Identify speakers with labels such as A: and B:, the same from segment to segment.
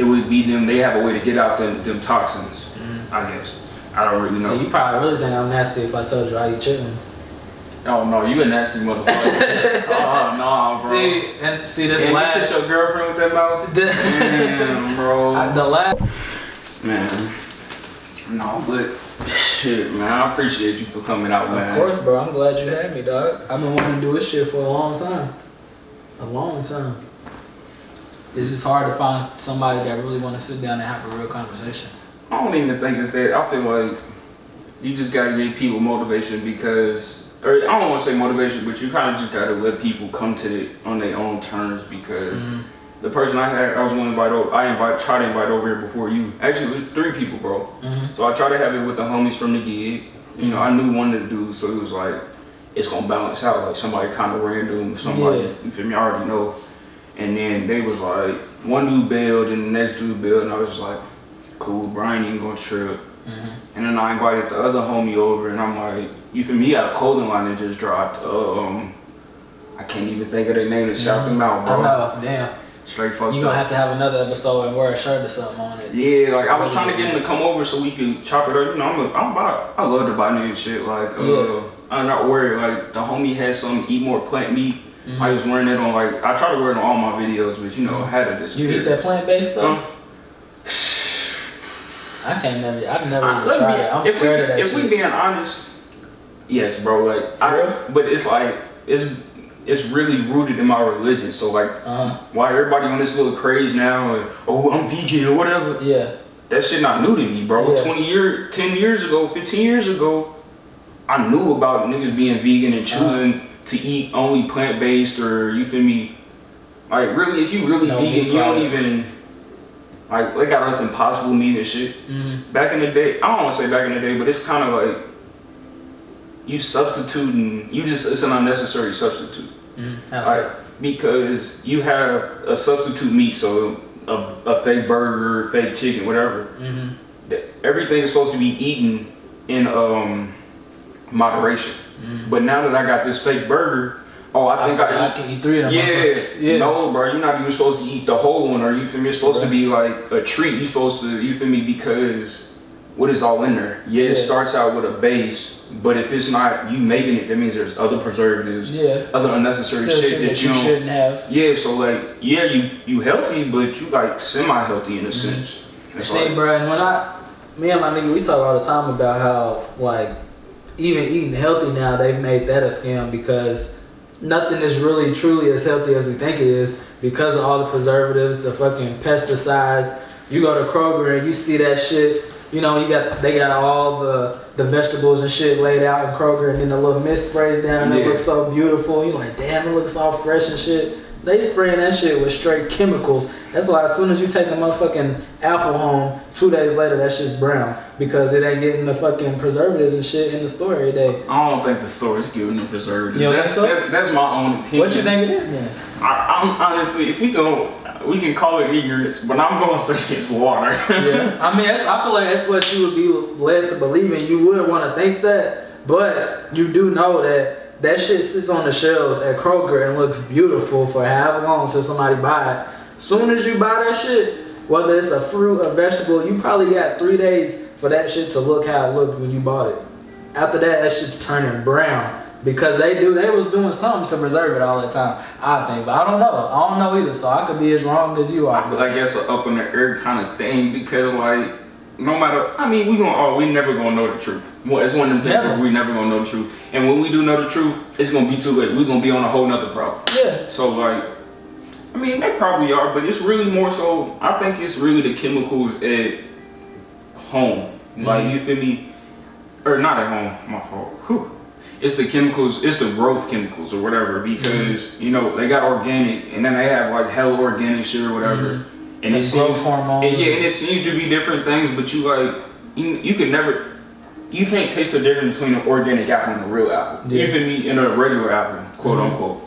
A: it would be them. They have a way to get out them toxins. I guess. I don't really know.
B: So you probably really think I'm nasty if I told you I eat chitlins.
A: Oh no, you a nasty motherfucker. Oh no, bro.
B: See this
A: and
B: last.
A: You kiss your girlfriend with that mouth? Damn, bro.
B: The last.
A: Man. No, but shit, man. I appreciate you for coming out, man.
B: Of course, bro. I'm glad you had me, dog. I've been wanting to do this shit for a long time. A long time. It's just hard to find somebody that really want to sit down and have a real conversation.
A: I don't even think it's that. I feel like you just gotta give people motivation because, or I don't want to say motivation, but you kind of just gotta let people come to it on their own terms because the person I was going to invite over, tried to invite over here before you. Actually, it was 3 people, bro. So I tried to have it with the homies from the gig. You know, I knew one of the dudes, so it was like, it's gonna balance out. Like somebody kind of random, somebody, you feel me, I already know. And then they was like, one dude bailed and the next dude bailed, and I was just like, cool, Brian ain't gonna trip. And then I invited the other homie over, and I'm like, you feel me, he had a clothing line that just dropped. I can't even think of their name to shout them out, bro.
B: I know, damn.
A: Straight fucked up.
B: You gonna have to have another episode and wear a shirt or something on it.
A: Yeah, like I was trying to get him to come over so we could chop it up. You know, I love to buy new shit. Like, I'm not worried. Like, the homie had some eat more plant meat. I was wearing it on, like, I try to wear it on all my videos, but you know, I had to disappear.
B: You eat that plant-based stuff? I've never even tried it. I'm scared of that shit.
A: If we being honest, yes, bro. Like, but it's like, it's really rooted in my religion. So like, why everybody on this little craze now? And, oh, I'm vegan or whatever.
B: Yeah.
A: That shit not new to me, bro. Yeah. 10 years ago, 15 years ago, I knew about niggas being vegan and choosing to eat only plant-based, or you feel me? Like, really, if you really vegan, you don't even, like, they got us Impossible Meat and shit. Back in the day, I don't want to say back in the day, but it's kind of like, you substituting, it's an unnecessary substitute. Like, because you have a substitute meat, so a fake burger, fake chicken, whatever. Everything is supposed to be eaten in moderation. But now that I got this fake burger, I
B: can eat 3 of them.
A: Yeah. No, bro, you're not even supposed to eat the whole one, or you feel me? It's supposed to be like a treat. You're supposed to, you feel me? Because what is all in there? It starts out with a base, but if it's not you making it, that means there's other preservatives, other unnecessary shit that you
B: shouldn't have.
A: Yeah, so like, you healthy, but you like semi-healthy in a sense.
B: See, bro, and me and my nigga, we talk all the time about how, like, even eating healthy now, they've made that a scam because nothing is really truly as healthy as we think it is because of all the preservatives, the fucking pesticides. You go to Kroger and you see that shit. You know, they got all the vegetables and shit laid out in Kroger, and then the little mist sprays down and it looks so beautiful. You're like, damn, it looks all fresh and shit. They spraying that shit with straight chemicals. That's why as soon as you take the motherfucking apple home, 2 days later that shit's brown because it ain't getting the fucking preservatives and shit in the store every day.
A: I don't think the store is giving them preservatives.
B: You know
A: that's my own opinion.
B: What you think it is then?
A: I'm honestly, if we can call it ignorance, but I'm going to say it's water.
B: Yeah, I mean, I feel like that's what you would be led to believe in. You would want to think that, but you do know that shit sits on the shelves at Kroger and looks beautiful for however long until somebody buy it. Soon as you buy that shit, whether it's a fruit or vegetable, you probably got 3 days for that shit to look how it looked when you bought it. After that shit's turning brown because they was doing something to preserve it all the time, I think. But I don't know either, so I could be as wrong as you are.
A: I feel like that's an up in the air kind of thing because, like, no matter, I mean, we never gonna know the truth. Well, it's one of them things where we never gonna know the truth. And when we do know the truth, it's gonna be too late. We're gonna be on a whole nother problem. Yeah. So, like, I mean, they probably are, but it's really more so, I think it's really the chemicals at home. Like, you feel me? Or not at home, my fault. Whew. It's the chemicals, it's the growth chemicals or whatever, because, you know, they got organic, and then they have, like, hella organic shit or whatever. And it seems,
B: hormones.
A: And it seems to be different things, but you like, you can never, you can't taste the difference between an organic apple and a real apple. Yeah. You feel me? And a regular apple, quote unquote.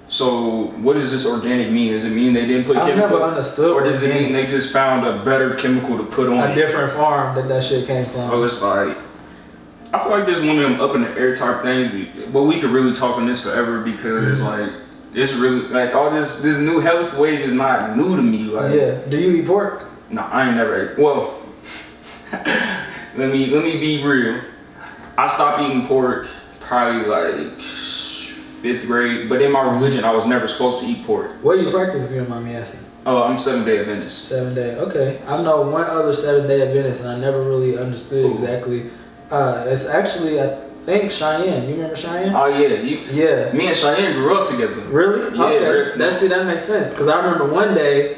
A: So what does this organic mean? Does it mean they didn't put chemicals?
B: I've never understood.
A: Or does it mean they just found a better chemical to put on
B: a different farm that shit came from?
A: So it's like, I feel like this is one of them up in the air type things, but we could really talk on this forever because like, it's really like all this new health wave is not new to me. Like,
B: yeah. Do you eat pork?
A: No, I ain't never ate. Well, let me be real. I stopped eating pork probably like 5th grade, but in my religion, I was never supposed to eat pork.
B: What do you practice if you don't mind me asking?
A: Oh, I'm 7-day Adventist.
B: 7 day, okay. I know one other 7-day Adventist, and I never really understood exactly. It's actually, I think Cheyenne. You remember Cheyenne?
A: Oh yeah,
B: yeah.
A: Me and Cheyenne grew up together.
B: Really?
A: Yeah.
B: Okay. That makes sense. Cause I remember one day,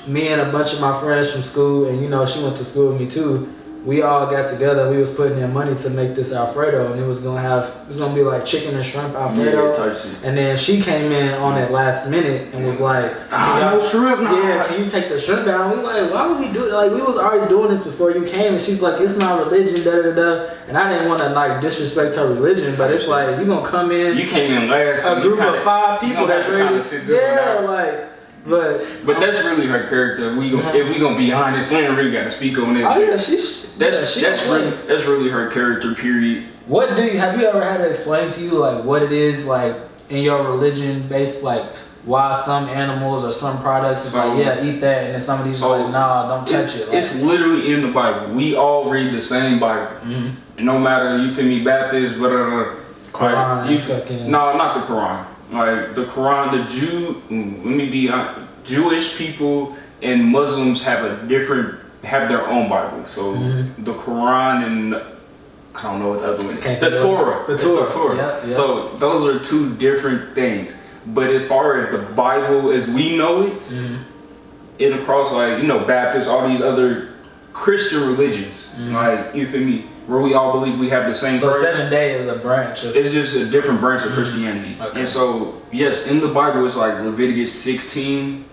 B: me and a bunch of my friends from school, and you know she went to school with me too. We all got together. We was putting in money to make this Alfredo, and it was gonna be like chicken and shrimp Alfredo.
A: Yeah, type shit.
B: And then she came in on that last minute and was like,
A: no shrimp. Nah.
B: Yeah, can you take the shrimp out? We like, why would we do it? Like, we was already doing this before you came, and she's like, it's not religion, da da da. And I didn't want to like disrespect her religion, but it's like you gonna come in.
A: You came in last.
B: A group of 5 people that's ready. Yeah, like. But
A: that's really her character. If we gonna be honest, we ain't really got to speak on it.
B: Oh yeah,
A: that's really her character. Period.
B: Have you ever had to explain to you like what it is like in your religion based like why some animals or some products is like yeah eat that and then somebody's like nah don't touch it. Like,
A: it's literally in the Bible. We all read the same Bible. Mm-hmm. No matter you feel me Baptist, Quran. No, not the Quran. Like the Quran, Jewish people and Muslims have their own Bible. So the Quran and I don't know what the other one is. The Torah. The Torah. Yeah. So those are 2 different things. But as far as the Bible as we know it, it across like, you know, Baptists, all these other Christian religions, like, you feel me, where we all believe we have the same
B: So 7-day is a branch of...
A: It's just a different branch of Christianity. Okay. And so, yes, in the Bible, it's like Leviticus 16.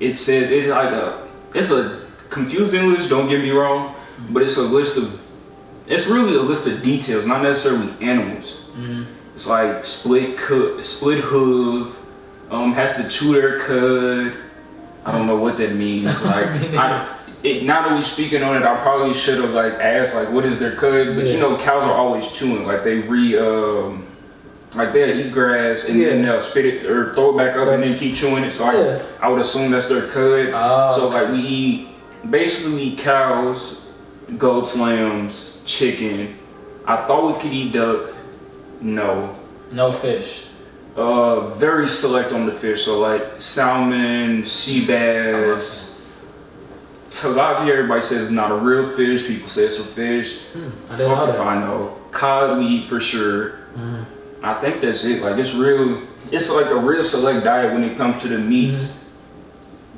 A: It says, it's a confusing list, don't get me wrong, but it's really a list of details, not necessarily animals. It's like split hoof, has to chew their cud. I don't know what that means. Like, now that we're speaking on it, I probably should have like asked like what is their cud, but you know cows are always chewing. Like they'll eat grass and then they'll spit it or throw it back up and then keep chewing it. So I would assume that's their cud. So like we eat cows, goats, lambs, chicken. I thought we could eat duck. No
B: fish.
A: Very select on the fish. So like salmon, sea bass. Tilapia, everybody says it's not a real fish. People say it's a fish. Fuck if I know. Cod we eat for sure. I think that's it. Like it's like a real select diet when it comes to the meats.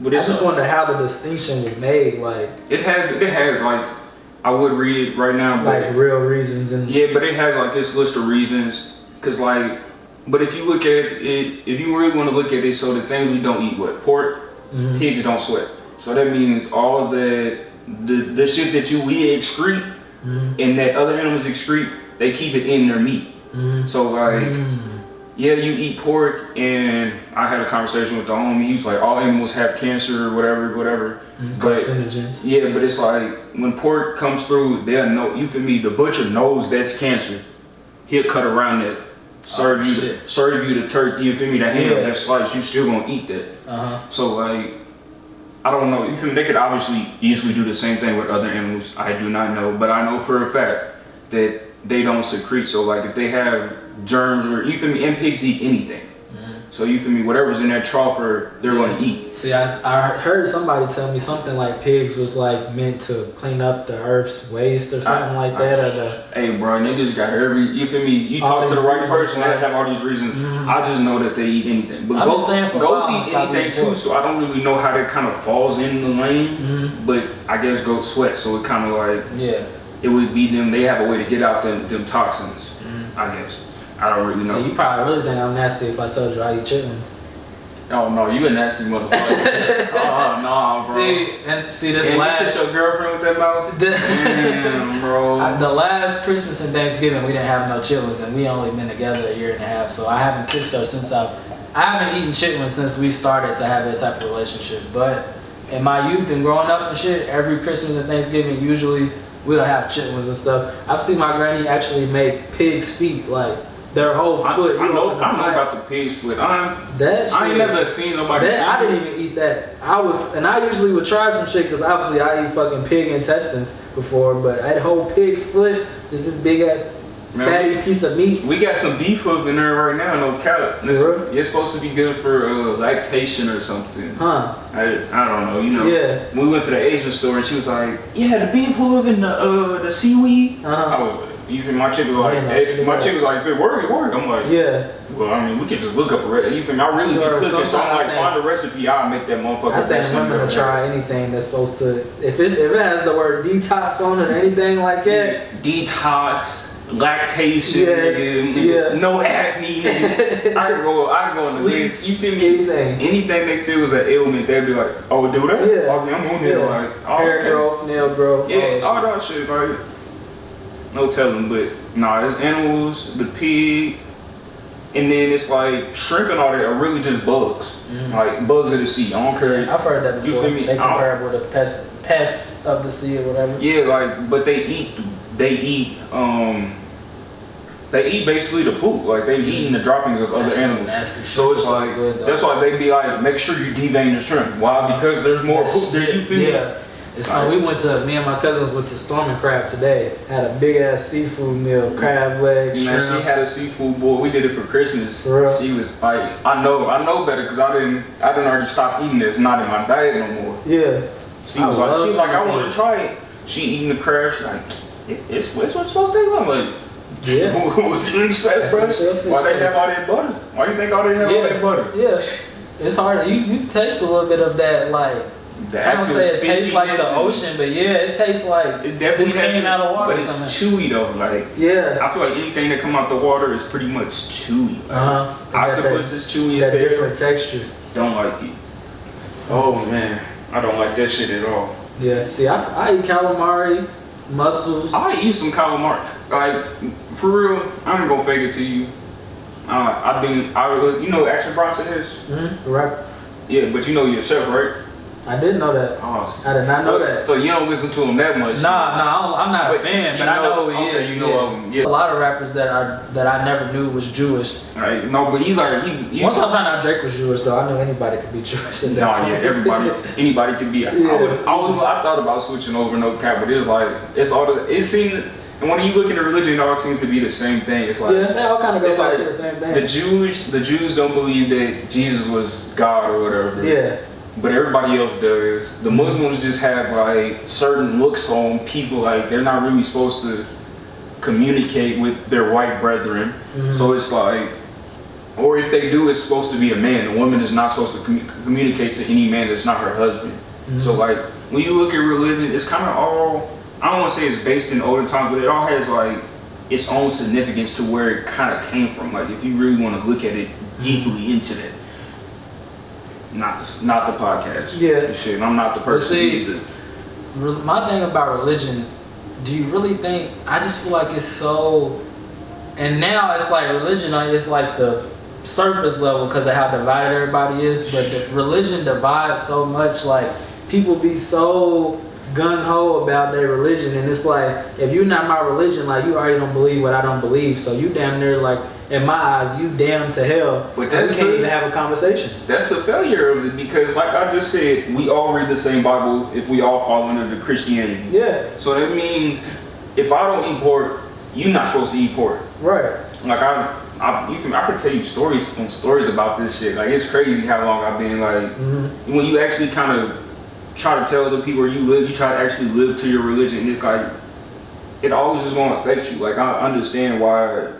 A: But
B: I just wonder how the distinction was made. Like
A: it has like I would read it right now. But
B: like real reasons and
A: but it has like this list of reasons. Cause like, but if you look at it, if you really want to look at it, so the things we don't eat, pork, pigs don't sweat. So that means all the shit that we excrete and that other animals excrete, they keep it in their meat. So like, you eat pork, and I had a conversation with the homie. He was like, all animals have cancer or whatever. But
B: carcinogens.
A: But it's like when pork comes through, they'll know. You feel me? The butcher knows that's cancer. He'll cut around that. Serve you the turkey. You feel me? The ham, that slice. You still gonna eat that. So like. I don't know. You feel me? They could obviously easily do the same thing with other animals. I do not know, but I know for a fact that they don't secrete. So like if they have germs or you feel me, and pigs eat anything. So you feel me? Whatever's in that trough, they're going to eat.
B: See, I heard somebody tell me something like pigs was like meant to clean up the earth's waste or something like that.
A: Hey, bro, niggas got you feel me? You talk to the right person, they have all these reasons. I just know that they eat anything. But goats eat anything too, so I don't really know how that kind of falls in the lane. But I guess goats sweat, so it kind of like it would be them. They have a way to get out them toxins. I guess. I don't really know.
B: So you probably really think I'm nasty if I told you I eat chitlins.
A: Oh no, you a nasty motherfucker. Oh no, bro. See this last. You kiss your girlfriend with that mouth? Damn, bro.
B: The last Christmas and Thanksgiving we didn't have no chitlins, and we only been together a year and a half. So I haven't kissed her since I haven't eaten chitlins since we started to have that type of relationship. But in my youth and growing up and shit, every Christmas and Thanksgiving usually we'll have chitlins and stuff. I've seen my granny actually make pig's feet like their whole foot.
A: I know about the pig's foot. I ain't never seen nobody.
B: I didn't even eat that. I usually would try some shit because obviously I eat fucking pig intestines before, but that whole pig's foot, just this big ass fatty piece of meat.
A: We got some beef hoof in there right now, no cap. It's supposed to be good for lactation or something.
B: Huh?
A: I don't know. You know.
B: Yeah.
A: When we went to the Asian store and she was like, "Yeah, the beef hoof and the seaweed." I was like, even my chick was like, if it work, it work. I'm like,
B: yeah.
A: Well, I mean, we can just look up a recipe. You feel me? I really be cooking, so I'm like, find a recipe, I'll make that motherfucker.
B: I think women will try anything that's supposed to, if it has the word detox on it or anything like that.
A: Detox, lactation, nigga, no acne. Nigga. I can go on the list. You feel me? Anything they feel is an ailment, they'll be like, oh, do that?
B: Yeah.
A: Okay, I'm on it. Like,
B: hair growth, nail growth.
A: Yeah, all that shit, like, no telling, but nah, there's animals, the pig. And then it's like shrimp and all that are really just bugs, like bugs of the sea. I don't care.
B: I've heard that before.
A: You feel me?
B: They compare it with the pests of the sea or whatever.
A: Yeah, like, but they eat basically the poop. Like they eating the droppings of other animals. So it's like that's why they be like, make sure you devein the shrimp. Why? Because there's more poop there. You feel me?
B: Yeah. It's funny. Me and my cousins went to Storming Crab today. Had a big ass seafood meal, crab legs, shrimp.
A: She had a seafood boil. We did it for Christmas.
B: For real?
A: She was like, I know better because I didn't already stop eating this. Not in my diet no more.
B: Yeah.
A: She was like, I want to try it. She eating the crab. She's like, it's what it's supposed to taste like. I'm like,
B: yeah.
A: What you expect, bro? Why they have all that butter? Why you think all they have all that butter?
B: Yeah. It's hard. You taste a little bit of that, like. I don't say it tastes like the ocean, but yeah, it tastes like
A: it definitely
B: came out of water.
A: But it's chewy though, like I feel like anything that come out the water is pretty much chewy. Octopus is chewy as hell.
B: That different texture.
A: Don't like it. Oh man, I don't like that shit at all.
B: Yeah, see, I eat calamari, mussels.
A: I eat some calamari. Like for real, I'm gonna fake it to you. You know who Action Bronson is?
B: Right.
A: Yeah, but you know you're a chef, right?
B: I didn't know that.
A: Oh,
B: I did not know that.
A: So you don't listen to him that much?
B: Nah, I'm not a fan, but I know who he is.
A: You know of him. Yeah.
B: A lot of rappers that I never knew was Jewish.
A: Right. No, but he's like
B: once I found out Drake was Jewish, though, I knew anybody could be Jewish.
A: Anybody could be.
B: Yeah.
A: I thought about switching over, no cap, but it's like it seemed. And when you look at the religion, it all seems to be the same thing. It's like
B: they all kind of go back to the same thing.
A: The Jews don't believe that Jesus was God or whatever.
B: Yeah.
A: But everybody else does. The Muslims just have like certain looks on people, like they're not really supposed to communicate with their white brethren. So it's like, or if they do, it's supposed to be a man. The woman is not supposed to communicate to any man that's not her husband. So like when you look at religion, it's kind of all, I don't want to say it's based in older times, but it all has like its own significance to where it kind of came from. Like if you really want to look at it deeply into that. Not the podcast.
B: Yeah.
A: Shit, I'm not the person either.
B: My thing about religion, do you really think? I just feel like it's so. And now it's like religion. It's like the surface level because of how divided everybody is. But the religion divides so much. Like people be so gung ho about their religion, and it's like if you're not my religion, like you already don't believe what I don't believe. So you damn near like. In my eyes, you damn to hell. But we can't even have a conversation.
A: That's the failure of it because, like I just said, we all read the same Bible if we all fall under the Christianity.
B: Yeah.
A: So that means if I don't eat pork, you're not supposed to eat pork.
B: Right.
A: Like I could tell you stories about this shit. Like it's crazy how long I've been like when you actually kind of try to tell other people where you live, you try to actually live to your religion. It's like it always is going to affect you. Like I understand why.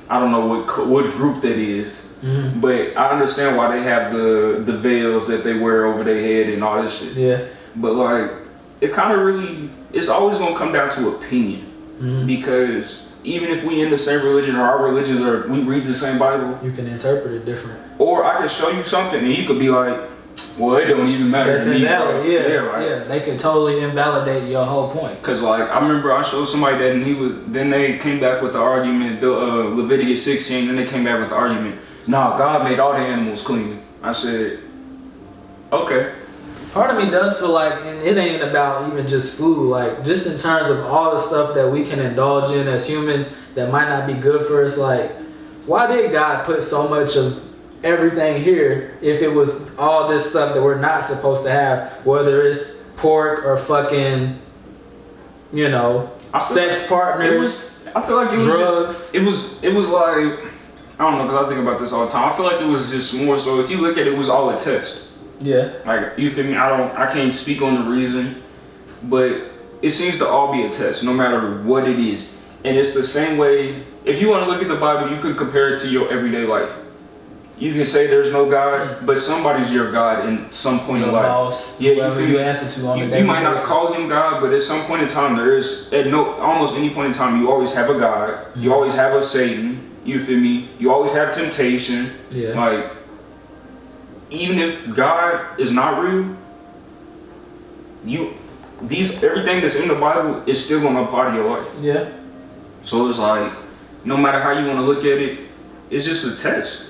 A: I don't know what group that is, but I understand why they have the veils that they wear over their head and all this shit.
B: Yeah.
A: But like, it kind of really, it's always gonna come down to opinion, because even if we in the same religion or our religions are, we read the same Bible.
B: You can interpret it different.
A: Or I can show you something and you could be like, well, it don't even matter.
B: That's invalid.
A: Right?
B: Yeah, they can totally invalidate your whole point.
A: Cause like I remember I showed somebody that and then they came back with the argument, Leviticus 16, and they came back with the argument, nah, God made all the animals clean. I said, okay.
B: Part of me does feel like, and it ain't about even just food, like just in terms of all the stuff that we can indulge in as humans that might not be good for us. Like, why did God put so much of everything here if it was all this stuff that we're not supposed to have, whether it's pork or fucking, you know, sex partners,
A: I feel like it was
B: drugs.
A: It was like, I don't know, because I think about this all the time. I feel like it was just more so, if you look at it, it was all a test.
B: Yeah.
A: Like, you feel me? I can't speak on the reason, but it seems to all be a test, no matter what it is. And it's the same way, if you want to look at the Bible, you could compare it to your everyday life. You can say there's no God, but somebody's your God in some point in life.
B: Boss,
A: yeah,
B: whoever
A: you,
B: you answer to on the daily
A: you might not
B: basis.
A: call him God, but at some point in time, there is, almost any point in time, you always have a God. You always have a Satan. You feel me? You always have temptation.
B: Yeah.
A: Like, even if God is not real, everything that's in the Bible is still gonna apply to your life.
B: Yeah.
A: So it's like, no matter how you want to look at it, it's just a test.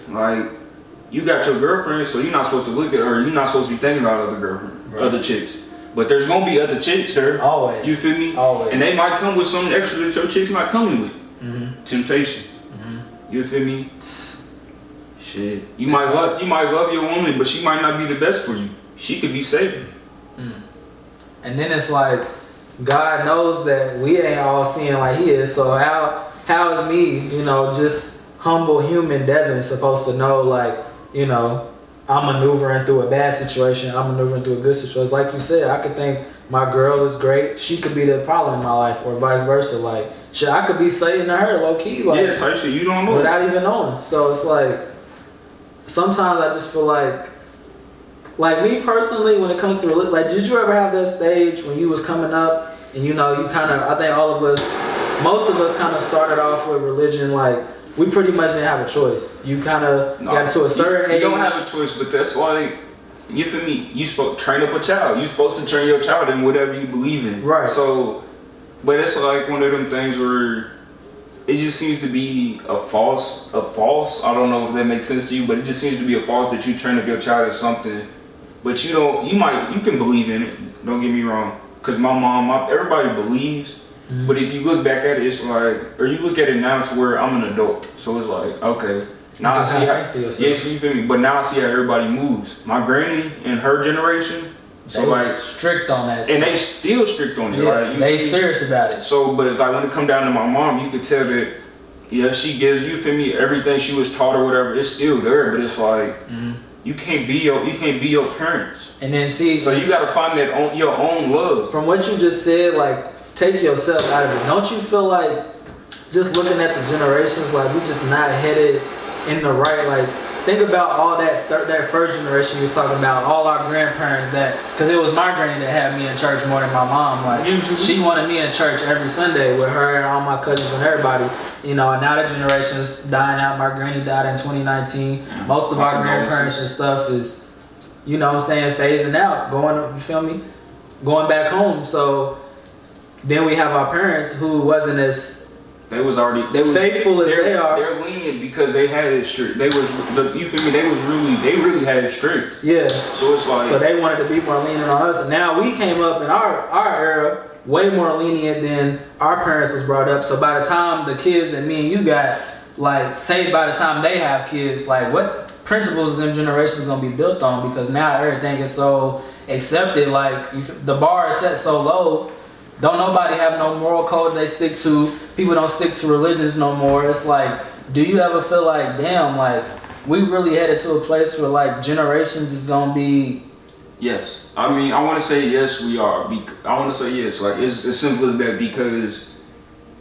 A: Like, you got your girlfriend, so you're not supposed to look at her. You're not supposed to be thinking about other girlfriend, other chicks. But there's gonna be other chicks there.
B: Always.
A: You feel me?
B: Always.
A: And they might come with something extra that your chick's not coming with. Temptation. You feel me? Shit. You might love your woman, but she might not be the best for you. She could be Satan.
B: And then it's like, God knows that we ain't all seeing like He is. So how is me, you know, just humble human Devin supposed to know, like, you know, I'm maneuvering through a bad situation, I'm maneuvering through a good situation. Like you said, I could think my girl is great, she could be the problem in my life, or vice versa. Like, shit, I could be Satan to her, low key. Like,
A: yeah, type shit. You don't know.
B: Without even knowing. So it's like, sometimes I just feel like me personally, when it comes to religion, like, did you ever have that stage when you was coming up and, you know, you kind of, I think most of us kind of started off with religion, like, we pretty much didn't have a choice. You kind of got to a certain age.
A: You don't have a choice, but that's like, you feel me? You supposed to train up a child. You supposed to train your child in whatever you believe in.
B: Right.
A: So, but it's like one of them things where it just seems to be a false. I don't know if that makes sense to you, but it just seems to be a false that you train up your child as something, but you can believe in it. Don't get me wrong, because my mom, everybody believes. But if you look back at it, it's like, or you look at it now, it's where I'm an adult. So it's like, okay, now I see how, so you feel me? But now I see how everybody moves. My granny and her generation, so
B: they
A: like
B: strict on that,
A: and they still strict on it.
B: Yeah,
A: like,
B: they serious about it.
A: So, but like when it come down to my mom, you could tell that, yeah, she gives, you feel me, everything she was taught or whatever, it's still there. But it's like, you can't be your parents.
B: And then see,
A: so you gotta find that on your own love.
B: From what you just said, like, take yourself out of it. Don't you feel like, just looking at the generations, like, we just not headed in the right, like, think about all that first generation you was talking about, all our grandparents because it was my granny that had me in church more than my mom. Like, she wanted me in church every Sunday with her and all my cousins and everybody, you know. And now the generation's dying out. My granny died in 2019. Most of our grandparents and stuff is, you know what I'm saying, phasing out, you feel me, going back home. So then we have our parents who wasn't as faithful as they are.
A: They're lenient because they had it strict. You feel me? They really had it strict.
B: Yeah.
A: So it's like,
B: so they wanted to be more lenient on us. And now we came up in our era way more lenient than our parents was brought up. So by the time the kids and me and you got, like, say by the time they have kids, like, what principles them generations gonna be built on? Because now everything is so accepted. Like, the bar is set so low. Don't nobody have no moral code they stick to. People don't stick to religions no more. It's like, do you ever feel like, damn, like, we really headed to a place where, like, generations is gonna be?
A: Yes. I mean, I want to say yes, we are. I want to say yes. Like, it's as simple as that, because,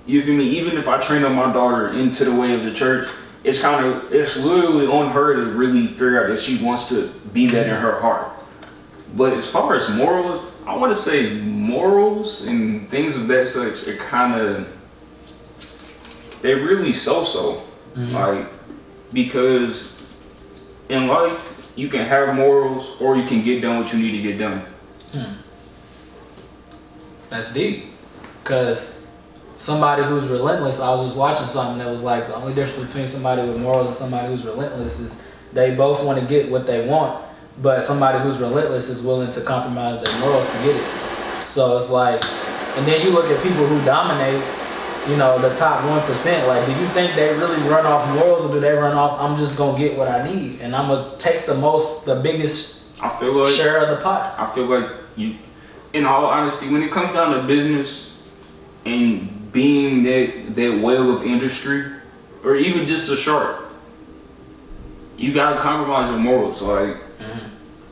A: you feel me, even if I train up my daughter into the way of the church, it's literally on her to really figure out if she wants to be that in her heart. But as far as morals, I want to say morals and things of that such are they're really so-so. Like, because in life, you can have morals or you can get done what you need to get done.
B: That's deep. Because somebody who's relentless, I was just watching something that was like, the only difference between somebody with morals and somebody who's relentless is they both want to get what they want, but somebody who's relentless is willing to compromise their morals to get it. So it's like, and then you look at people who dominate, you know, the top 1%. Like, do you think they really run off morals, or do they run off, I'm just gonna get what I need and I'm gonna take the biggest share of the pot?
A: I feel like you, in all honesty, when it comes down to business and being that whale of industry, or even just a shark, you gotta compromise your morals. Like,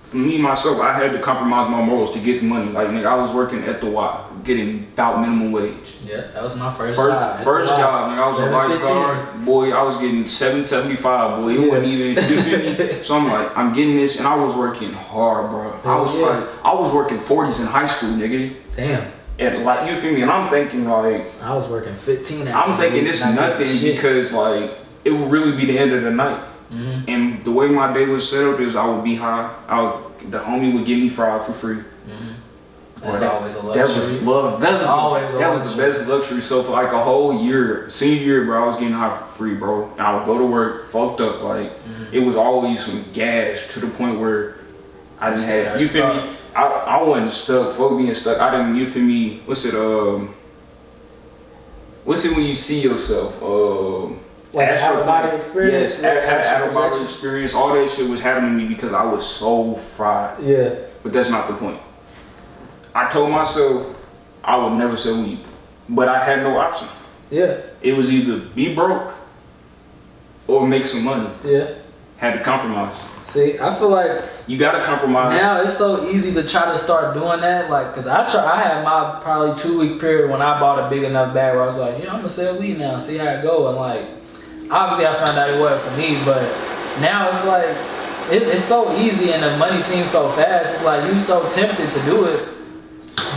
A: for me, myself, I had to compromise my morals to get the money. Like, nigga, I was working at the Y, getting about minimum wage.
B: Yeah, that was my first job.
A: First job, nigga, I was a lifeguard. Boy, I was getting $7.75, boy. It wasn't even, you feel me? So I'm like, I'm getting this, and I was working hard, bro. I was working 40s in high school, nigga.
B: Damn.
A: And like, you feel me? And I'm thinking like,
B: I was working 15 hours.
A: I'm thinking this is nothing because like, it would really be the end of the night. And the way my day was set up is I would be high. The homie would give me fried for free.
B: That's always a luxury.
A: That was love. That was the best luxury. So for like a whole year, senior year, bro, I was getting high for free, bro. And I would go to work, fucked up. Like, it was always some gas to the point where I didn't have, you feel me? I wasn't stuck. Fuck being stuck. I didn't, you feel me? What's it when you see yourself?
B: Like out-of-body experience?
A: Yes, out-of-body experience. All that shit was happening to me because I was so fried.
B: Yeah.
A: But that's not the point. I told myself I would never sell weed, but I had no option.
B: Yeah.
A: It was either be broke or make some money.
B: Yeah.
A: Had to compromise.
B: See, I feel like
A: you gotta compromise.
B: Now it's so easy to try to start doing that, like, cause I had my probably 2-week period when I bought a big enough bag where I was like, yeah, I'm gonna sell weed now, see how it go, and like, obviously I found out it wasn't for me, but now it's like, it's so easy and the money seems so fast. It's like you so tempted to do it.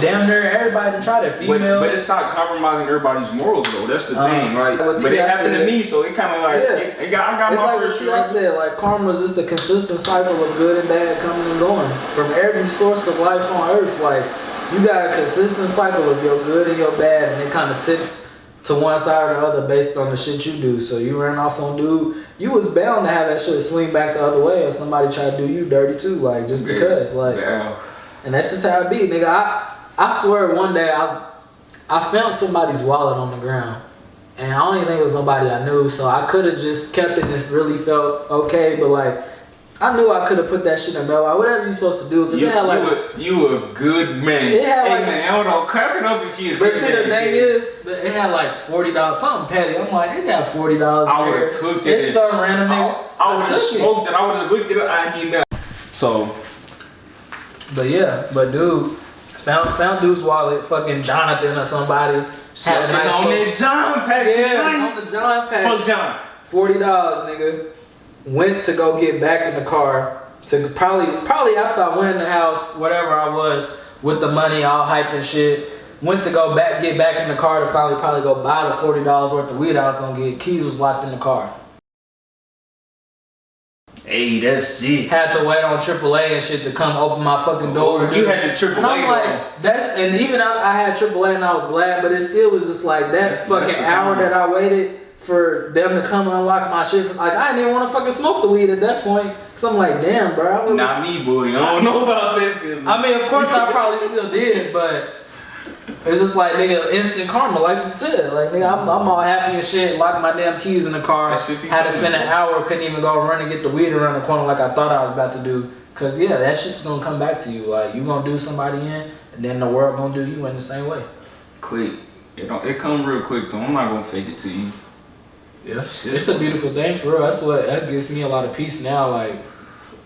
B: Damn near everybody to try to females.
A: But it's not compromising everybody's morals though. That's the thing, right? But it happened to me, so it kind of like I got
B: it's
A: my
B: like
A: first.
B: What I said, like karma is just a consistent cycle of good and bad coming and going from every source of life on earth. Like you got a consistent cycle of your good and your bad, and it kind of tips to one side or the other based on the shit you do. So you ran off on dude, you was bound to have that shit swing back the other way, or somebody try to do you dirty too, like just because, like. And that's just how it be, nigga. I swear one day I found somebody's wallet on the ground, and I don't even think it was nobody I knew, so I could have just kept it and it really felt okay, but like I knew I could have put that shit in belt, whatever you're supposed to do, because it had like
A: you a good man.
B: It had like,
A: hey man, hold on, clap it up if you.
B: But see, the thing is, it had like $40, something petty. I'm like, it got $40.
A: I would have took it.
B: It's some random nigga.
A: I would have smoked it. I would have looked at it. I need that. So,
B: but yeah, but dude. Found dude's wallet, fucking Jonathan or somebody.
A: Had nice on that John pack.
B: Yeah, on the John pack.
A: Fuck John.
B: $40, nigga. Went to go get back in the car. To probably after I went in the house, whatever I was, with the money all hype and shit. Went to go get back in the car to finally probably go buy the $40 worth of weed I was gonna get. Keys was locked in the car.
A: Hey, that's it.
B: Had to wait on AAA and shit to come open my fucking door.
A: You had the AAA.
B: And I'm like, and even I had AAA and I was glad, but it still was just like that fucking hour that I waited for them to come and unlock my shit. Like I didn't even want to fucking smoke the weed at that point, cause I'm like, damn, bro.
A: Not me, boy. I don't know about that feeling.
B: I mean, of course I probably still did, but it's just like, nigga, instant karma, like you said. Like, nigga, I'm all happy and shit, locked my damn keys in the car, had to spend an hour, couldn't even go run and get the weed around the corner like I thought I was about to do. Cause yeah, that shit's gonna come back to you. Like, you gonna do somebody in, and then the world gonna do you in the same way.
A: Quick. It come real quick though. I'm not gonna fake it to you.
B: Yeah. It's a beautiful thing for real. That gives me a lot of peace now, like.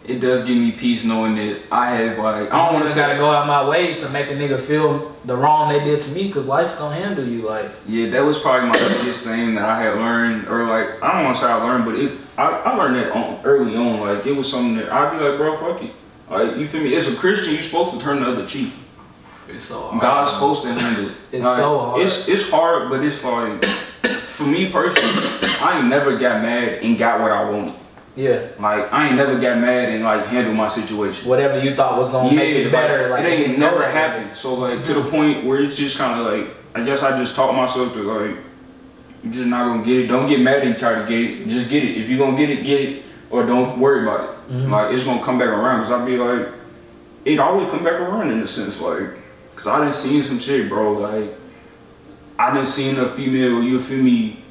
A: It does give me peace knowing that I have like
B: I don't want to gotta go out my way to make a nigga feel the wrong they did to me, because life's gonna handle you. Like,
A: yeah, that was probably my biggest thing that I had learned, or like I don't want to say I learned, but I learned that early on. Like it was something that I'd be like, bro, fuck it. Like, you feel me? As a Christian, you're supposed to turn the other cheek.
B: It's so hard.
A: God's supposed to handle it.
B: It's
A: like,
B: so hard.
A: It's hard, but it's like for me personally, I ain't never got mad and got what I wanted.
B: Yeah.
A: Like, I ain't never got mad and like handled my situation.
B: Whatever you thought was gonna make it better, like
A: it ain't never happened. So like to the point where it's just kind of like, I guess I just taught myself to like, you're just not gonna get it. Don't get mad and try to get it. Just get it. If you're gonna get it, or don't worry about it. Like, it's gonna come back around, because I be like, it always come back around in a sense, like, because I done seen some shit, bro, like, I done seen a female, you feel me,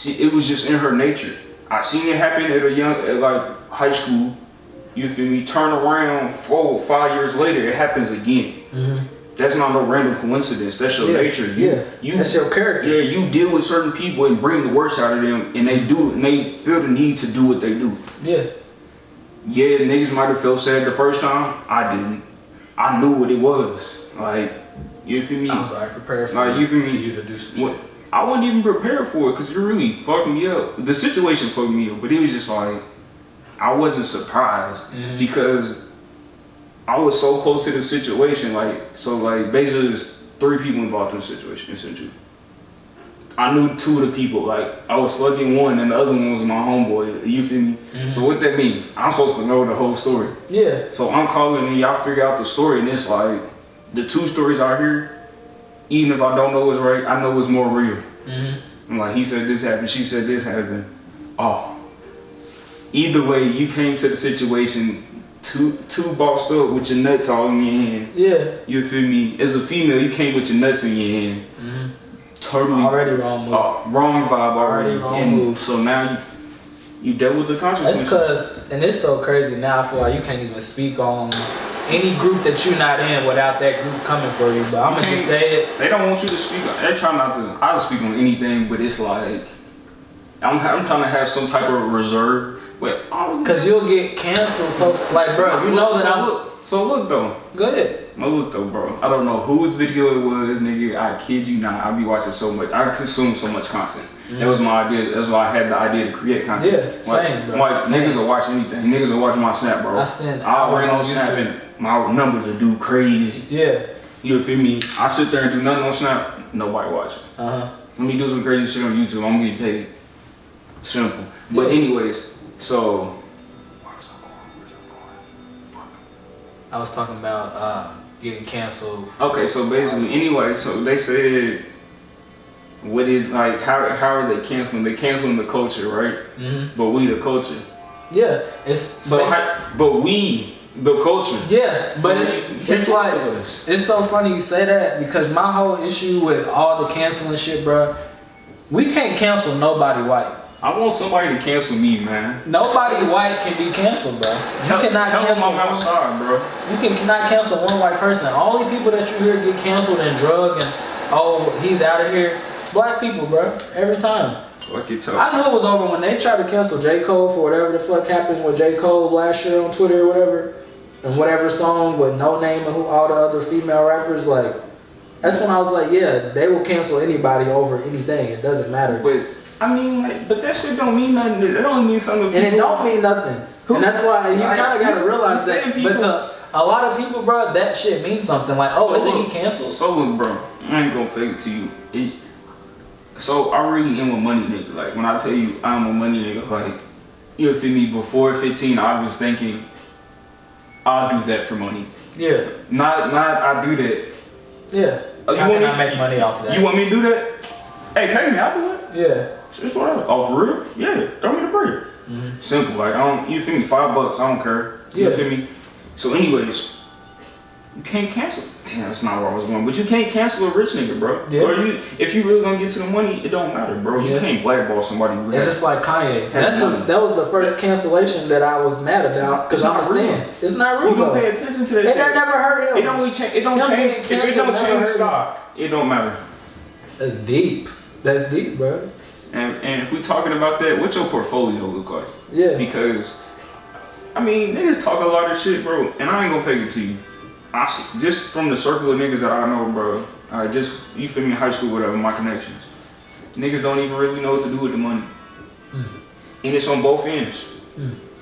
A: it was just in her nature. I seen it happen at like, high school, you feel me, turn around 4 or 5 years later, it happens again. That's not no random coincidence. That's your nature. That's your character. Yeah, you deal with certain people and bring the worst out of them, and they feel the need to do what they do. Yeah. Yeah, niggas might have felt sad the first time. I didn't. I knew what it was. Like, you feel me?
B: I was like prepared for,
A: like,
B: you to do some shit.
A: I wasn't even prepared for it, because it really fucked me up. The situation fucked me up, but it was just like, I wasn't surprised because I was so close to the situation, basically there's 3 people involved in the situation, essentially. I knew 2 of the people, like, I was fucking one and the other one was my homeboy, you feel me? So what that means? I'm supposed to know the whole story. Yeah. So I'm calling and y'all figure out the story, and it's like, the 2 stories I hear, even if I don't know it's right, I know it's more real. I'm like, he said this happened, she said this happened. Oh. Either way, you came to the situation too bossed up with your nuts all in your hand. Yeah. You feel me? As a female, you came with your nuts in your hand. Totally. Already wrong move. Wrong vibe already. Wrong move. So now you dealt with the consequences.
B: That's because, and it's so crazy now, I feel like you can't even speak on any group that you're not in without that group coming for you. But I'm going to just say it.
A: They don't want you to speak. They try not to. I don't speak on anything, but it's like, I'm trying to have some type of reserve.
B: Because you'll get canceled, so like, bro, you know that
A: So look though.
B: Go ahead.
A: Look though, bro. I don't know whose video it was, nigga. I kid you not. I be watching so much. I consume so much content. That was my idea. That's why I had the idea to create content.
B: Yeah, same, bro.
A: Like, niggas will watch anything. Niggas will watch my Snap, bro. I ran on Snap and my numbers will do crazy. Yeah. You feel me? I sit there and do nothing on Snap. Nobody watching. Let me do some crazy shit on YouTube. I'm gonna get paid. Simple. But anyways. So, where was I going?
B: I was talking about getting canceled.
A: Okay, so basically, anyway, so they said, what is, like, how are they canceling? They canceling the culture, right? But we the culture.
B: Yeah,
A: but we the culture.
B: Yeah, but so it's like, it's so funny you say that, because my whole issue with all the canceling shit, bro, we can't cancel nobody white.
A: I want somebody to cancel me, man.
B: Nobody white can be canceled, bro.
A: Tell them I'm outside, bro.
B: You cannot cancel one white person. Only people that you hear get canceled and drug and, oh, he's out of here. Black people, bro. Every time.
A: Like you told.
B: I knew it was over when they tried to cancel J. Cole for whatever the fuck happened with J. Cole last year on Twitter or whatever. And whatever song with No Name and who all the other female rappers, like, that's when I was like, yeah, they will cancel anybody over anything. It doesn't matter.
A: But I mean, like, but that shit don't mean nothing. It don't mean something.
B: And it don't mean nothing. And that's why you kind of got to realize that. But to a lot of people, bro, that shit means something. Like, oh, isn't he canceled?
A: So look, bro, I ain't gonna fake it to you. So I really am a money nigga. Like, when I tell you I'm a money nigga, like, you feel me? Before 15, I was thinking, I'll do that for money. Yeah. Not I do that.
B: Yeah. How can I make money off of that?
A: You want me to do that? Hey, pay me, I'll do it.
B: Yeah.
A: It's whatever. Oh, for real? Yeah, throw me the bread. Simple. Like, you feel me? $5, I don't care. You feel me? So anyways, you can't cancel. Damn, that's not where I was going. But you can't cancel a rich nigga, bro. Yeah. Or if you really gonna get to the money, it don't matter, bro. You can't blackball somebody who
B: It's just like Kanye. That was the first cancellation that I was mad about, because I'm saying it's not real.
A: You don't pay attention to that shit.
B: That never hurt him.
A: It don't change. If it don't change stock, it don't matter.
B: That's deep. That's deep, bro.
A: And if we talking about that, what's your portfolio look like?
B: Yeah.
A: Because, I mean, niggas talk a lot of shit, bro, and I ain't gonna fake it to you. I see, just from the circle of niggas that I know, bro, you feel me, high school, whatever, my connections. Niggas don't even really know what to do with the money. And it's on both ends.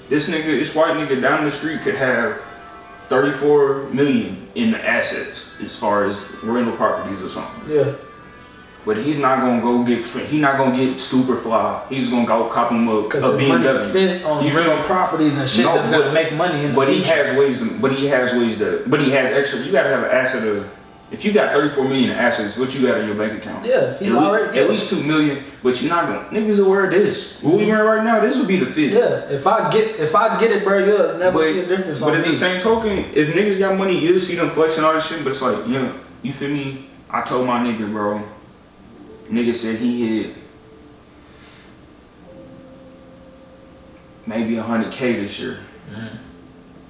A: This white nigga down the street could have 34 million in the assets as far as rental properties or something. Yeah. But he's not gonna get super fly. He's gonna go cop him up.
B: Because his money spent on rental properties and shit that's gonna make money in the future.
A: But he has extra. You gotta have an asset of If you got 34 million in assets, what you got in your bank account?
B: Yeah, he's already
A: at least 2 million. But you're not gonna niggas aware of this. What we wearing right now, this would be the fit.
B: Yeah, if I get it, bro, you'll never see a difference.
A: But at the same token, if niggas got money, you'll see them flexing all this shit. But it's like, yeah, you feel me? I told my nigga, bro. Nigga said he hit maybe 100K this year.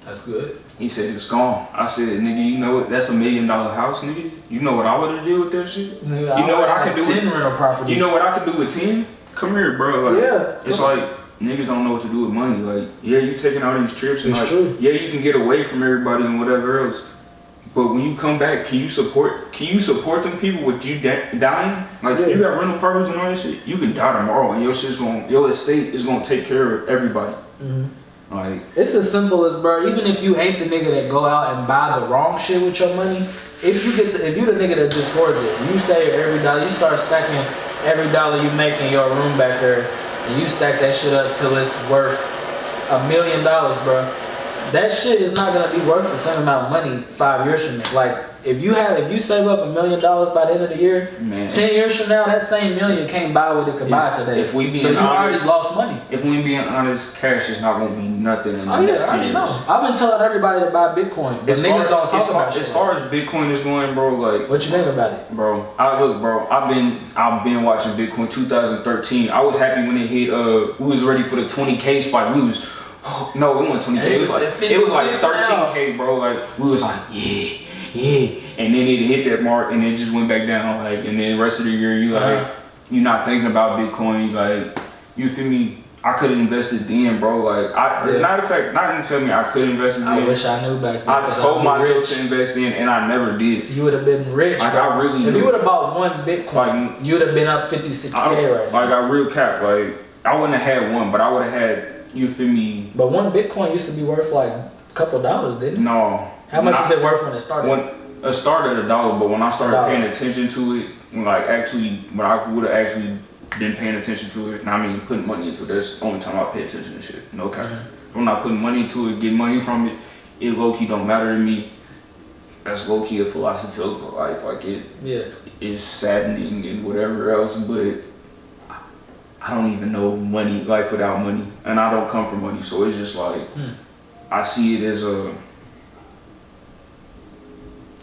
B: That's good.
A: He said it's gone. I said, nigga, you know what? That's $1 million house, nigga. You know what I would have did with that shit?
B: Nigga,
A: you know what I could do
B: 10 rental properties.
A: You know what I could do with 10? Come here, bro. Like,
B: yeah.
A: It's like niggas don't know what to do with money. Like, yeah, you taking all these trips and
B: it's
A: like,
B: true.
A: yeah, you can get away from everybody and whatever else. But when you come back, can you support them people with you dying? Like, if you got rental properties and all that shit, you can die tomorrow and your estate is gonna take care of everybody. Like,
B: it's as simple as, bro, even if you ain't the nigga that go out and buy the wrong shit with your money, if you the nigga that just hoards it, you save every dollar, you start stacking every dollar you make in your room back there, and you stack that shit up till it's worth $1 million, bro. That shit is not gonna be worth the same amount of money 5 years from now. Like, if you save up $1 million by the end of the year,
A: man,
B: 10 years from now, that same million can't buy what it could buy today.
A: If we being
B: so you
A: honest,
B: already lost money.
A: If we being honest, cash is not gonna be nothing in the next 10 years.
B: I've been telling everybody to buy Bitcoin, but niggas don't talk about it.
A: As far as Bitcoin is going, bro, like,
B: what you think about it,
A: bro? I've been watching Bitcoin 2013. I was happy when it hit. We was ready for the 20K spike. We was. No, it wasn't 20K. It was like 13K, bro. Like, we was like, yeah. And then it hit that mark and it just went back down. Like, and then the rest of the year, you're not thinking about Bitcoin. You like, you feel me? I could have invested then, bro. Like, matter of fact, not even tell me I could invest in.
B: I wish I knew back then.
A: I told myself to invest in, and I never did.
B: You would have been rich.
A: Like, I really.
B: If you would have bought one Bitcoin,
A: like,
B: you would have been up 56K right now.
A: Like, I real cap. Like, I wouldn't have had one, but I would have had. You feel me?
B: But one Bitcoin used to be worth like a couple dollars, didn't it?
A: No.
B: How much was it worth when it started?
A: When it started $1, but when I started paying attention to it, when I would have actually been paying attention to it, and I mean putting money into it, that's the only time I pay attention to shit. No cap. If I'm not putting money into it, getting money from it, it low-key don't matter to me. That's low-key a philosophy of life. Like, it is saddening and whatever else, but I don't even know life without money, and I don't come from money, so it's just like, I see it as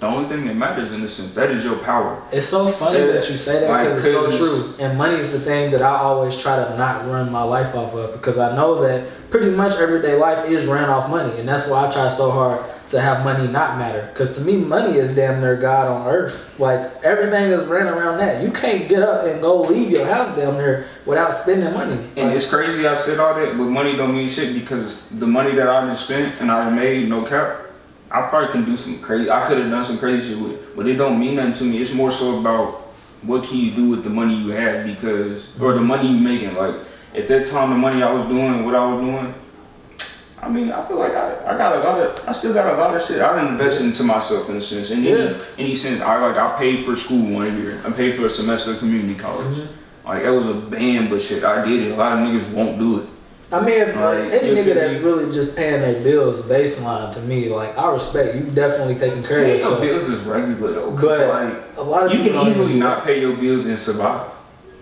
A: the only thing that matters in a sense. That is your power.
B: It's so funny that you say that because it's so true. And money is the thing that I always try to not run my life off of, because I know that pretty much everyday life is ran off money, and that's why I try so hard to have money not matter. Because to me, money is damn near God on earth. Like, everything is ran around that. You can't get up and go leave your house down there without spending money.
A: And it's crazy I said all that, but money don't mean shit, because the money that I done spent and I made, no cap, I probably can do some crazy. I could have done some crazy shit with it, but it don't mean nothing to me. It's more so about what can you do with the money you have, or the money you making. Like, at that time, the money I was doing, what I was doing, I mean, I feel like I still got a lot of shit I done invested into myself in a sense. In any sense, I paid for school 1 year. I paid for a semester of community college. Like, it was a band, but shit, I did it. A lot of niggas won't do it.
B: I mean, if any nigga that's really just paying their bills baseline, to me, like, I respect you definitely taking care of yourself.
A: Paying your bills is regular though,
B: but
A: like,
B: a lot of
A: you can easily not pay your bills and survive.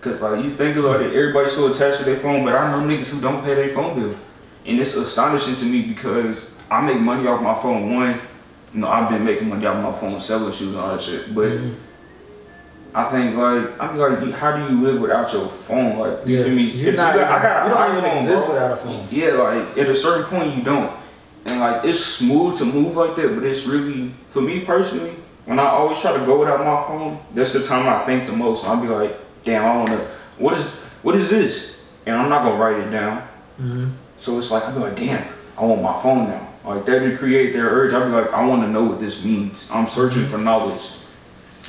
A: Cause like, you think about it, everybody's so attached to their phone, but I know niggas who don't pay their phone bill, and it's astonishing to me because I make money off my phone. I've been making money off my phone selling shoes and all that shit, but. I think like, how do you live without your phone? Like, you feel me?
B: You don't even exist without a phone.
A: Yeah, like, at a certain point you don't. And like, it's smooth to move like that, but it's really, for me personally, when I always try to go without my phone, that's the time I think the most. I'll be like, damn, I wanna, what is this? And I'm not gonna write it down. So it's like, I'll be like, damn, I want my phone now. Like, that to create their urge, I'll be like, I wanna know what this means. I'm searching for knowledge.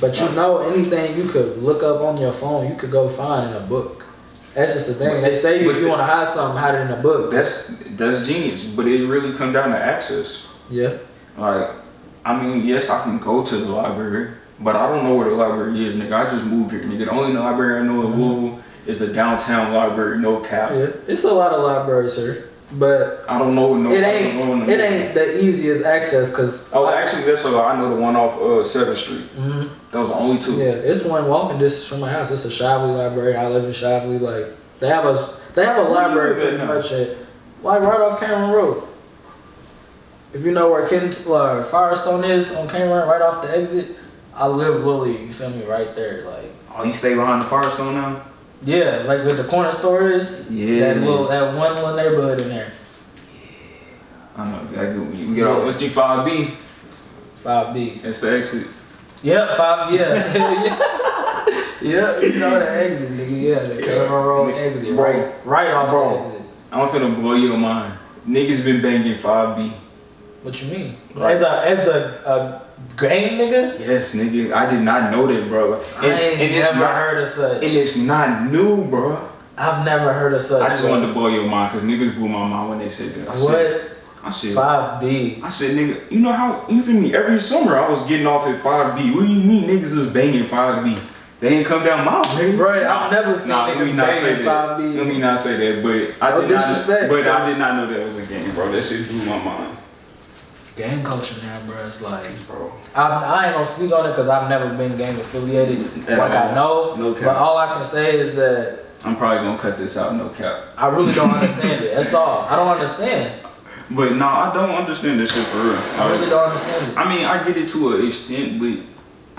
B: But you know, anything you could look up on your phone, you could go find in a book. That's just the thing. They say if you want to hide something, hide it in a book.
A: That's genius. But it really comes down to access.
B: Yeah.
A: Like, I mean, yes, I can go to the library, but I don't know where the library is, nigga. I just moved here, nigga. The only library I know in Louisville is the downtown library, no cap.
B: Yeah, it's a lot of libraries here. But
A: I don't know.
B: it ain't the easiest access because.
A: Oh, actually, that's I know the one off 7th Street. Mm-hmm. Those are the only two.
B: Yeah, it's one walking distance from my house. It's a Sha-way library. I live in Sha-way. Like they have a library pretty much at right off Cameron Road. If you know where Firestone is on Cameron, right off the exit, I live really, you feel me, right there. Like,
A: oh, you stay behind the Firestone now?
B: Yeah, like where the corner store is.
A: Yeah.
B: That one little neighborhood in there.
A: Yeah. I know exactly. We get off what's G5B?
B: 5B.
A: That's the exit.
B: Yep, 5. Yeah. Yeah, you know the exit, nigga. Yeah, the Cameron Road exit.
A: Bro.
B: Right off the exit.
A: I'm finna blow your mind. Niggas been banging 5B.
B: What you mean? Like, as a gang nigga?
A: Yes, nigga. I did not know that, bro.
B: I ain't never heard of such.
A: And it's not new, bro.
B: I've never heard of such.
A: I just wanted to blow your mind because niggas blew my mind when they said that. I said
B: 5B.
A: I said, nigga, you know how, you feel me? Every summer I was getting off at 5B. What do you mean niggas was banging 5B? They ain't come down my way.
B: Right, I've never seen niggas banging 5B.
A: Let me not say that, but I did not know that was a game, bro. That shit blew my mind.
B: Gang culture now, bro. It's like, bro. I ain't gonna speak on it because I've never been gang affiliated. I know. No cap. But all I can say is that
A: I'm probably gonna cut this out. No cap.
B: I really don't understand it. That's all. I don't understand.
A: But no, I don't understand this shit for real.
B: I really don't understand it.
A: I mean, I get it to an extent, but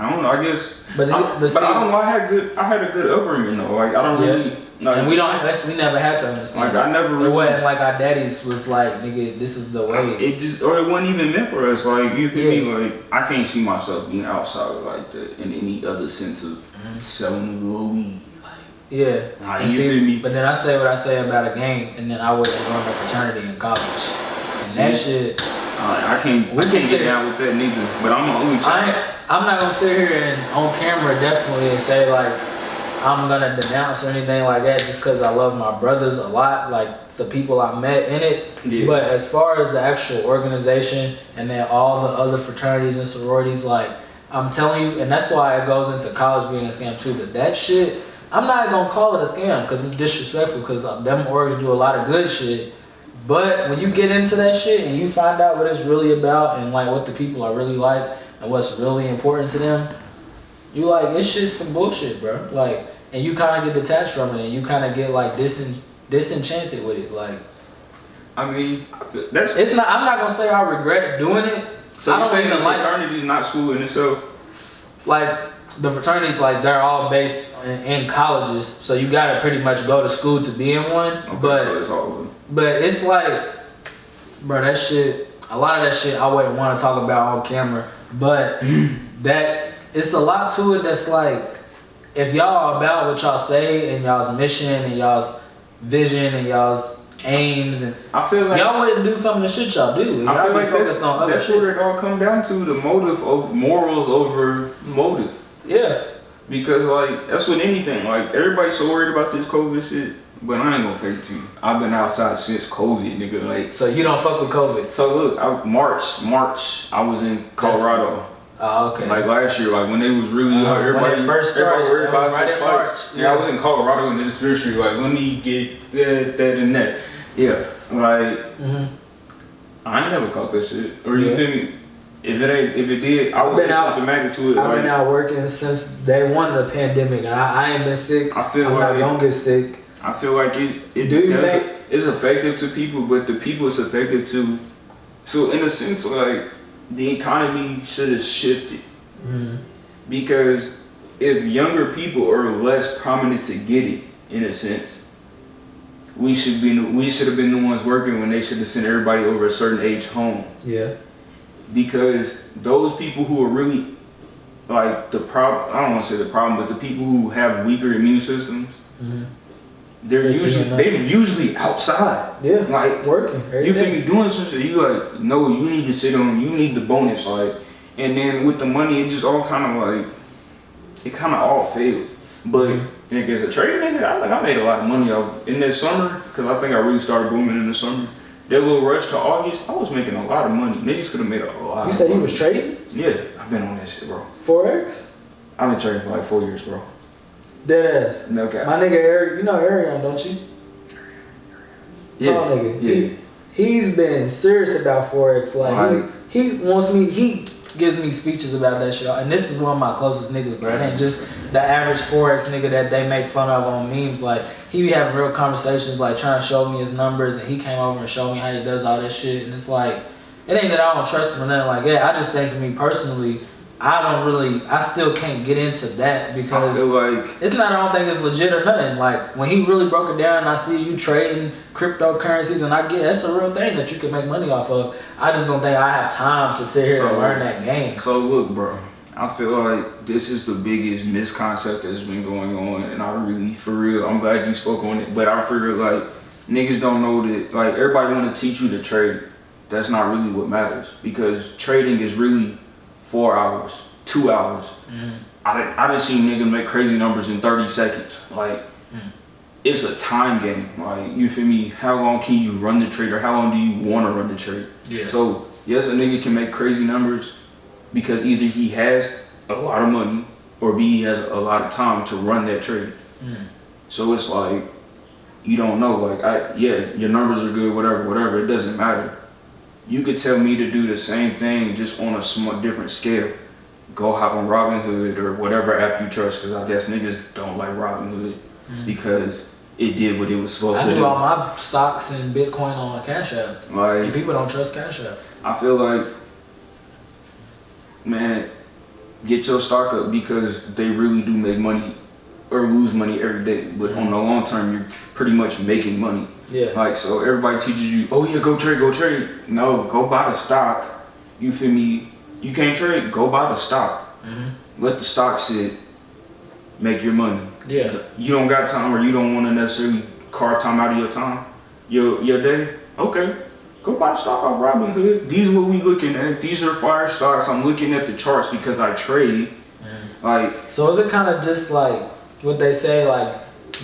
A: I don't know. I guess. But I don't know. I had a good upbringing though. Like I don't really. Like,
B: and we never had to understand.
A: Like I never really.
B: It wasn't like our daddies was like, nigga, this is the way.
A: It wasn't even meant for us. Like you feel me? Like I can't see myself being outside like that in any other sense of selling a little weed.
B: Yeah.
A: Nah, you feel me?
B: But then I say what I say about a gang, and then I wasn't going to fraternity in college. And that shit.
A: I can't get down with that neither. But I'm the only child.
B: I'm not gonna sit here and on camera definitely and say like I'm gonna denounce or anything like that just because I love my brothers a lot, like the people I met in it. Yeah. But as far as the actual organization and then all the other fraternities and sororities, like I'm telling you, and that's why it goes into college being a scam too. But that shit, I'm not gonna call it a scam because it's disrespectful because them orgs do a lot of good shit. But when you get into that shit and you find out what it's really about and like what the people are really like and what's really important to them, you like, it's just some bullshit, bro. Like, and you kind of get detached from it and you kind of get like disenchanted with it. Like,
A: I mean,
B: I'm not gonna say I regret doing it.
A: So I don't think the fraternity's not school in itself?
B: Like, the fraternities, like, they're all based in colleges, so you gotta pretty much go to school to be in one.
A: Okay,
B: but
A: so it's all of them.
B: But it's like, bro, that shit, a lot of that shit I wouldn't want to talk about on camera, but that, it's a lot to it that's like, if y'all about what y'all say and y'all's mission and y'all's vision and y'all's aims, and
A: I feel like
B: y'all wouldn't do some of the shit y'all do.
A: I feel like that's where it all come down to, the motive of morals over motive.
B: Yeah.
A: Because like, that's with anything, like everybody's so worried about this COVID shit. But I ain't gonna fake it to you. I've been outside since COVID, nigga. Like,
B: so you don't fuck with COVID?
A: So look, March, I was in Colorado.
B: Oh, okay.
A: Like last year, like when they was really everybody worried about the spikes. Yeah, I was in Colorado in the dispensary. Like, let me get that, and that. Yeah, like I ain't never caught that shit. Or you feel me? If it did, I was asymptomatic to it.
B: I've been out working since day one of the pandemic, and I ain't been sick.
A: I feel
B: I'm not gonna get sick.
A: I feel like it's effective to people, but the people it's effective to. So in a sense, like the economy should have shifted because if younger people are less prominent to get it, in a sense, we should have been the ones working when they should have sent everybody over a certain age home. Yeah. Because those people who are really like the problem, I don't want to say the problem, but the people who have weaker immune systems. They're usually outside. Yeah, like
B: working.
A: You feel me? Doing some shit. You like, no, you need to sit on. You need the bonus, like, and then with the money, it just all kind of like, it kind of all failed. But nigga, as a trade nigga, I made a lot of money off in that summer because I think I really started booming in the summer. That little rush to August, I was making a lot of money. Niggas could have made a lot.
B: You said you was trading?
A: Yeah, I've been on that shit, bro.
B: Forex?
A: I've been trading for like 4 years, bro.
B: Dead ass.
A: No cap.
B: My nigga Eric, you know Arion, don't you? tall nigga.
A: Yeah.
B: He's been serious about Forex. Like he wants me. He gives me speeches about that shit. And this is one of my closest niggas, bro. It ain't just the average Forex nigga that they make fun of on memes. Like he be having real conversations, like trying to show me his numbers, and he came over and showed me how he does all this shit. And it's like, it ain't that I don't trust him or nothing like that. I just think for me personally, I still can't get into that because
A: I feel like
B: it's not, I don't think it's legit or nothing. Like when he really broke it down and I see you trading cryptocurrencies, and I get that's a real thing that you can make money off of. I just don't think I have time to sit here and learn that game.
A: So look, bro, I feel like this is the biggest misconcept that's been going on, and I really, for real, I'm glad you spoke on it, but I feel like niggas don't know that, like everybody want to teach you to trade. That's not really what matters, because trading is really 4 hours, 2 hours. I didn't see niggas make crazy numbers in 30 seconds. Like, it's a time game. Like, you feel me? How long can you run the trade, or how long do you want to run the trade?
B: Yeah.
A: So, yes, a nigga can make crazy numbers because either he has a lot of money or B, he has a lot of time to run that trade. So it's like, you don't know. Like, yeah, your numbers are good, whatever. It doesn't matter. You could tell me to do the same thing just on a somewhat different scale. Go hop on Robinhood or whatever app you trust, because I guess niggas don't like Robinhood because it did what it was supposed to do.
B: I do all my stocks and Bitcoin on a Cash App.
A: Like,
B: and people don't trust Cash App.
A: I feel like, man, get your stock up because they really do make money or lose money every day. But on the long term, you're pretty much making money.
B: Yeah.
A: Like, so everybody teaches you, oh yeah, go trade. No, go buy the stock. You feel me? You can't trade, go buy the stock. Let the stock sit, make your money.
B: Yeah.
A: You don't got time, or you don't want to necessarily carve time out of your time, your day. Okay, go buy the stock off Robinhood. These are what we looking at. These are fire stocks. I'm looking at the charts because I trade. Like,
B: so is it kind of just like what they say, like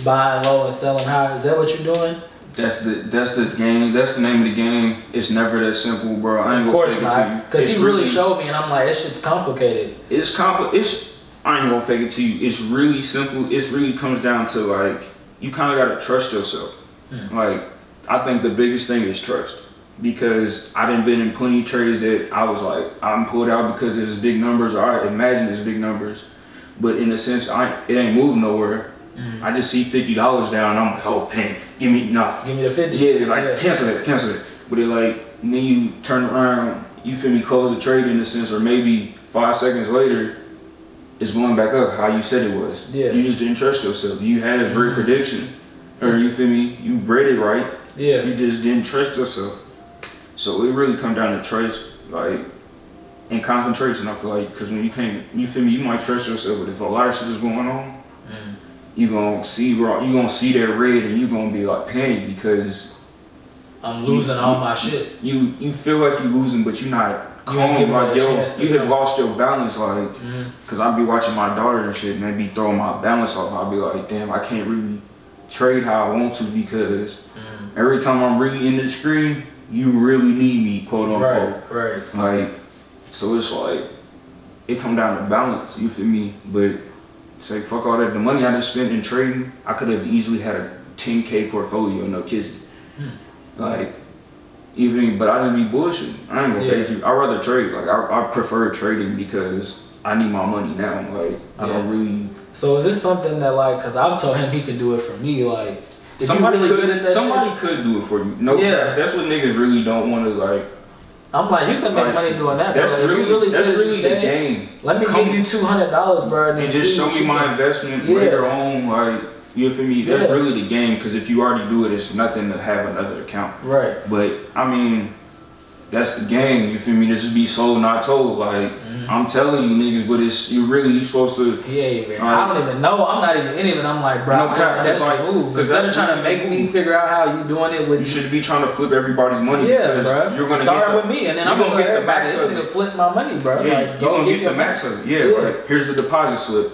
B: buying low and selling high? Is that what you're doing?
A: That's the game. That's the name of the game. It's never that simple, bro. I ain't gonna fake it to you.
B: Because he really showed me, and I'm like, this shit's complicated.
A: I ain't gonna fake it to you. It's really simple. It really comes down to, like, you kind of gotta trust yourself. Like, I think the biggest thing is trust, because I done been in plenty of trades that I was like, I'm pulled out because there's big numbers, or I imagine there's big numbers, but in a sense, it ain't moving nowhere. I just see $50 down, I'm like, oh, panic. Give me the 50. Yeah, like, cancel it. But it, like, then you turn around, you feel me, close the trade in a sense, or maybe 5 seconds later, it's going back up how you said it was.
B: Yeah.
A: You just didn't trust yourself. You had a great prediction, or you feel me, you read it right.
B: Yeah.
A: You just didn't trust yourself. So it really come down to trust, like, and concentration, I feel like, because when you can't, you feel me, you might trust yourself, but if a lot of shit is going on, you gonna see that red, and you gonna be like panic because
B: I'm losing all my shit.
A: You feel like you're losing, but you're not calm. Like, you have lost your balance, like, cause I be watching my daughter and shit, and they be throwing my balance off. I'll be like, damn, I can't really trade how I want to, because every time I'm really in the screen, you really need me, quote unquote.
B: Right.
A: Like, so it's like, it come down to balance, you feel me? But say, fuck all that. The money I done spent in trading, I could have easily had a 10K portfolio, no kissing. Like, even, but I just be bullshitting. I ain't gonna fake you. I'd rather trade. Like, I prefer trading because I need my money now. Like, I don't really.
B: So is this something that, like, cause I've told him he could do it for me, like,
A: somebody could do it for you. No, that's what niggas really don't want to, like.
B: I'm like, you can make money doing that.
A: That's
B: bro.
A: really the game.
B: Let me give you $200, bro,
A: and just show me my investment later on. Like, you feel me? That's really the game. Because if you already do it, it's nothing to have another account.
B: Right.
A: But I mean, that's the game. You feel me? This just be sold, not told. Like, I'm telling you niggas, but you supposed to.
B: Yeah, man. I don't even know. I'm not even in it, and I'm like, bro, that's like move. Because that's trying to make me figure out how you doing it with.
A: You should be trying to flip everybody's money.
B: Yeah, bro.
A: You're gonna
B: start with me, and then I'm gonna get the max of it. Flip my money, bro.
A: Yeah,
B: like,
A: you're gonna get the max of it. Yeah, right. Here's the deposit slip.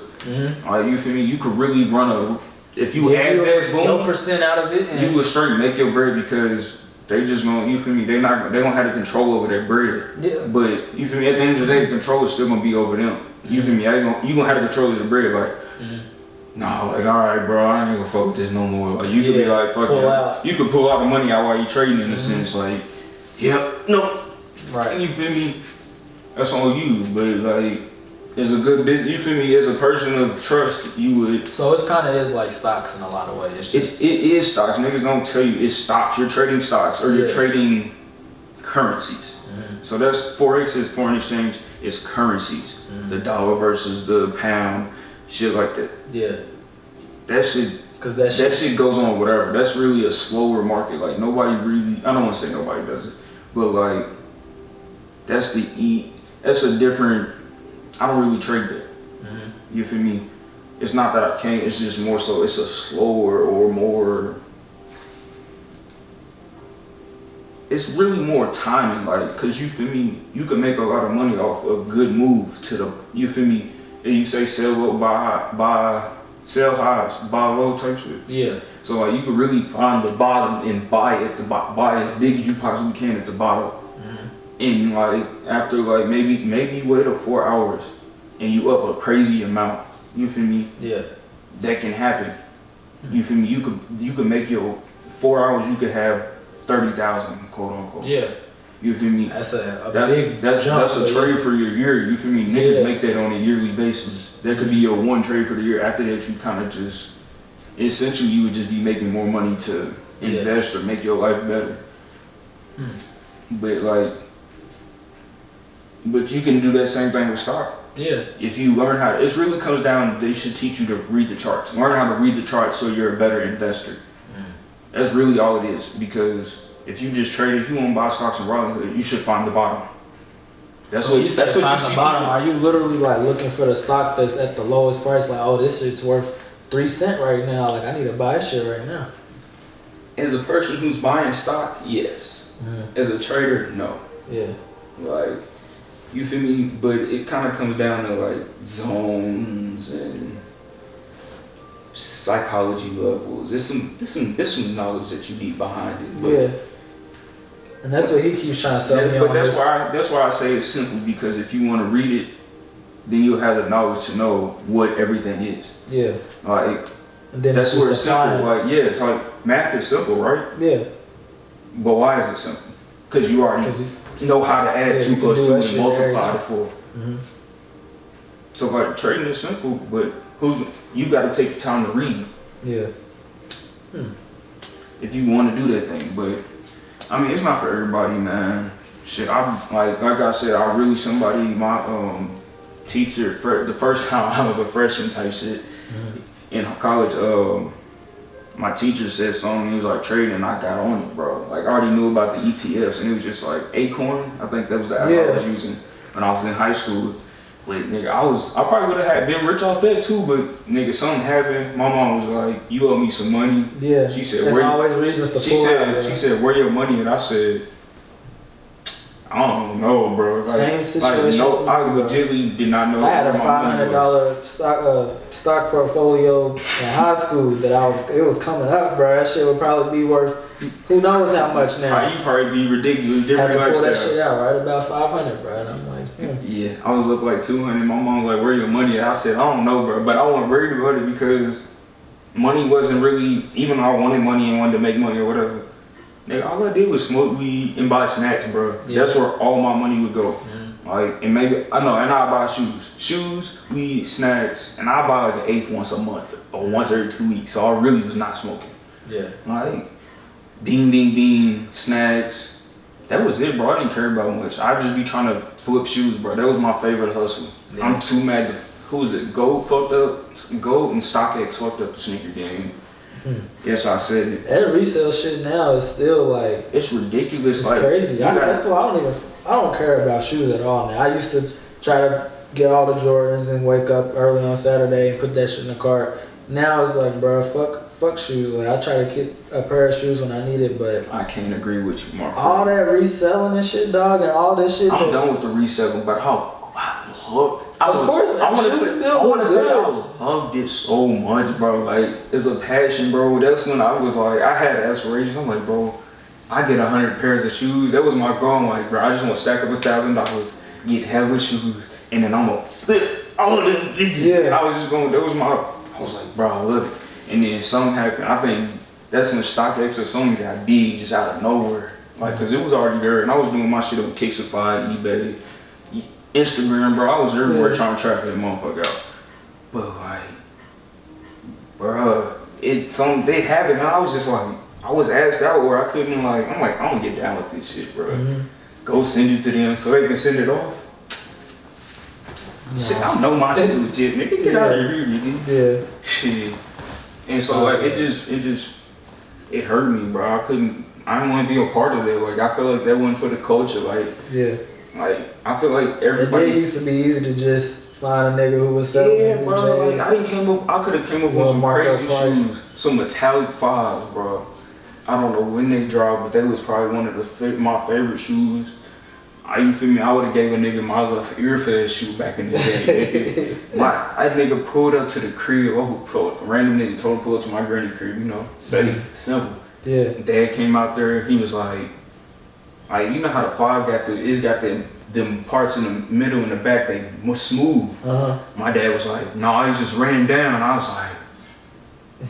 A: Like, you feel me? You could really run if you add that boom,
B: % out of it,
A: you would straight make your bread, because they just gonna, you feel me, they don't have the control over their bread.
B: Yeah.
A: But you feel me, at the end of the day, the control is still gonna be over them. You feel me? You gonna have the control of the bread. Like, nah, like, all right, bro, I ain't gonna fuck with this no more. Like, you could be like, fuck it. You could pull out the money out while you trading in a sense, like, yep, no.
B: Right.
A: You feel me? That's on you, but like, as a good business, you feel me? As a person of trust, you would.
B: So it's kind of is like stocks in a lot of ways. It's just
A: it is stocks. Niggas don't tell you it's stocks. You're trading stocks or you're trading currencies. So that's Forex is foreign exchange. It's currencies. The dollar versus the pound, shit like that.
B: Yeah.
A: That shit.
B: Because
A: that shit goes on whatever. That's really a slower market. Like nobody really. I don't want to say nobody does it, but like that's a different. I don't really trade that. You feel me? It's not that I can't. It's just more so. It's a slower or more. It's really more timing, like, cause you feel me. You can make a lot of money off a good move to the. You feel me? And you say sell low, sell highs, buy low type shit.
B: Yeah.
A: So like you can really find the bottom and buy buy as big as you possibly can at the bottom. And like after like maybe you wait 4 hours and you up a crazy amount. You feel me?
B: Yeah. That
A: can happen. You feel me? You could make your 4 hours. You could have 30,000, quote unquote.
B: Yeah.
A: You feel me?
B: That's a
A: big jump. That's a trade for your year. You feel me? Niggas make that on a yearly basis. That could be your one trade for the year. After that, you kind of just essentially you would just be making more money to invest or make your life better. But you can do that same thing with stock.
B: Yeah.
A: If you learn how to, it really comes down, they should teach you to read the charts. Learn how to read the charts so you're a better investor. That's really all it is. Because if you just trade, if you want to buy stocks in Robinhood, you should find the bottom. That's what you see.
B: Find the bottom. Are you literally like looking for the stock that's at the lowest price? Like, oh, this shit's worth 3 cents right now. Like, I need to buy this shit right now.
A: As a person who's buying stock, yes. As a trader, no.
B: Yeah. Like,
A: you feel me? But it kind of comes down to like zones and psychology levels. There's some knowledge that you need behind it. But
B: and that's what he keeps trying to sell me on.
A: But that's why I say it's simple, because if you want to read it, then you'll have the knowledge to know what everything is. Yeah. Like, and then that's where it's simple. Like, it's like math is simple, right? Yeah. But why is it simple? Because you already know how to add 2 plus 2 and multiply to 4. So like trading is simple, but you got to take the time to read. Yeah. If you want to do that thing, but I mean, it's not for everybody, man. Shit, like I said, my teacher, the first time I was a freshman type shit in college, my teacher said something, he was like trading, and I got on it, bro. Like I already knew about the ETFs, and it was just like Acorn, I think that was the app I was using when I was in high school. Like, nigga, I probably would have been rich off that too, but nigga, something happened. My mom was like, "You owe me some money." Yeah. She said, "There's always reasons to pull out." She said, "Where your money?" And I said, "I don't know, bro." Like, same situation. Like, I legitimately did not know.
B: I had a $500 stock portfolio in high school that it was coming up, bro. That shit would probably be worth who knows how much now.
A: You probably be ridiculous.
B: Different lifestyle. I had to pull that shit out right about 500, bro. And I'm like,
A: yeah, I was up like 200. My mom was like, "Where your money at?" I said, "I don't know, bro." But I wasn't worried about it because money wasn't really, even though I wanted money and wanted to make money or whatever. Nigga, all I did was smoke weed and buy snacks, bro. Yeah. That's where all my money would go. Like, and maybe and I buy shoes, weed, snacks, and I buy like an eighth once a month or once every 2 weeks. So I really was not smoking. Yeah. Like, ding, snacks. That was it, bro. I didn't care about much. I'd just be trying to flip shoes, bro. That was my favorite hustle. Yeah. I'm too mad to, who was it? Gold and StockX fucked up the sneaker game. Yes, I said it.
B: That resale shit now is still like,
A: it's ridiculous.
B: It's like, crazy. That's why I don't care about shoes at all now. I used to try to get all the Jordans and wake up early on Saturday and put that shit in the cart. Now it's like, bro, fuck shoes. Like, I try to get a pair of shoes when I need it, but
A: I can't agree with you, Mark.
B: All that reselling and shit, dog, and all this shit.
A: I'm done with the reselling, but I loved it so much, bro. Like, it's a passion, bro. That's when I was like, I had aspirations. I'm like, bro, I get 100 pairs of shoes. That was my goal. I'm like, bro, I just want to stack up $1,000, get hella shoes, and then I'm gonna flip all of them bitches. Yeah. I was just going. That was my was like, bro, I love it. And then something happened. I think that's when StockX or something got big just out of nowhere. Like, cause it was already there, and I was doing my shit on Kicksify, eBay, Instagram, bro. I was everywhere trying to track that motherfucker out. But like, bro, they have it, and I was just like, I was asked out where I couldn't like, I'm like, I don't get down with this shit, bro. Go send it to them so they can send it off. Shit, I know my shit legit, nigga. Get out of here, nigga.
B: Yeah.
A: Shit. And so like, it hurt me, bro. I didn't want to be a part of it. Like, I feel like that wasn't for the culture. Like, like I feel like everybody.
B: It used to be easy to just find a nigga who was selling.
A: Yeah, bro. Like, I could have came up with some crazy shoes, some metallic fives, bro. I don't know when they dropped, but they was probably one of my favorite shoes. You feel me? I would have gave a nigga my little earfed shoe back in the day. That nigga pulled up to the crib. Random nigga told him to pull up to my granny crib. You know, safe, simple.
B: Yeah.
A: Dad came out there. He was like, you know how the five got them parts in the middle and the back, they smooth. My dad was like, no, he just ran down. I was like,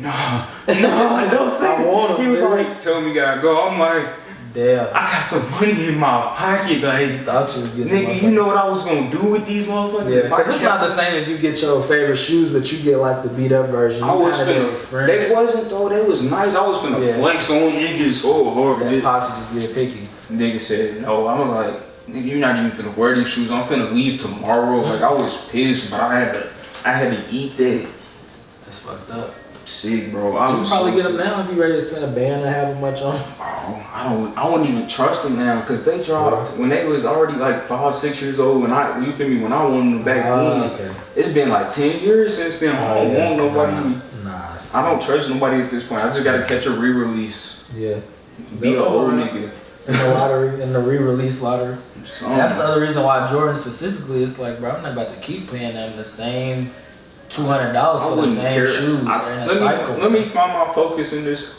A: no, don't say it. He was like, tell me gotta go. I'm like,
B: damn.
A: I got the money in my pocket, like,
B: thought you was getting
A: nigga, you know what I was gonna do with these motherfuckers?
B: Yeah, because it's not the same if you get your favorite shoes, but you get like the beat up version.
A: I was finna, they wasn't though, they was nice. I was finna flex on niggas so hard.
B: That posse just get picky.
A: Nigga said, no, I was like, nigga, you're not even finna wear these shoes. I'm finna leave tomorrow. Like, I was pissed, but I had to eat that.
B: That's fucked up.
A: Sick, bro.
B: You can probably get them now if you ready to spend a band and have them much on.
A: I wouldn't even trust them now because they dropped when they was already like 5, 6 years old. When you feel me? When I wanted them back then, it's been like 10 years since then. I don't want nobody.
B: Nah.
A: I don't trust nobody at this point. I just gotta catch a re-release.
B: Yeah.
A: Be an old nigga.
B: In the lottery, in the re-release lottery. That's the other reason why Jordan specifically is like, bro, I'm not about to keep paying them the same $200 for the same shoes.
A: Let me find my focus in this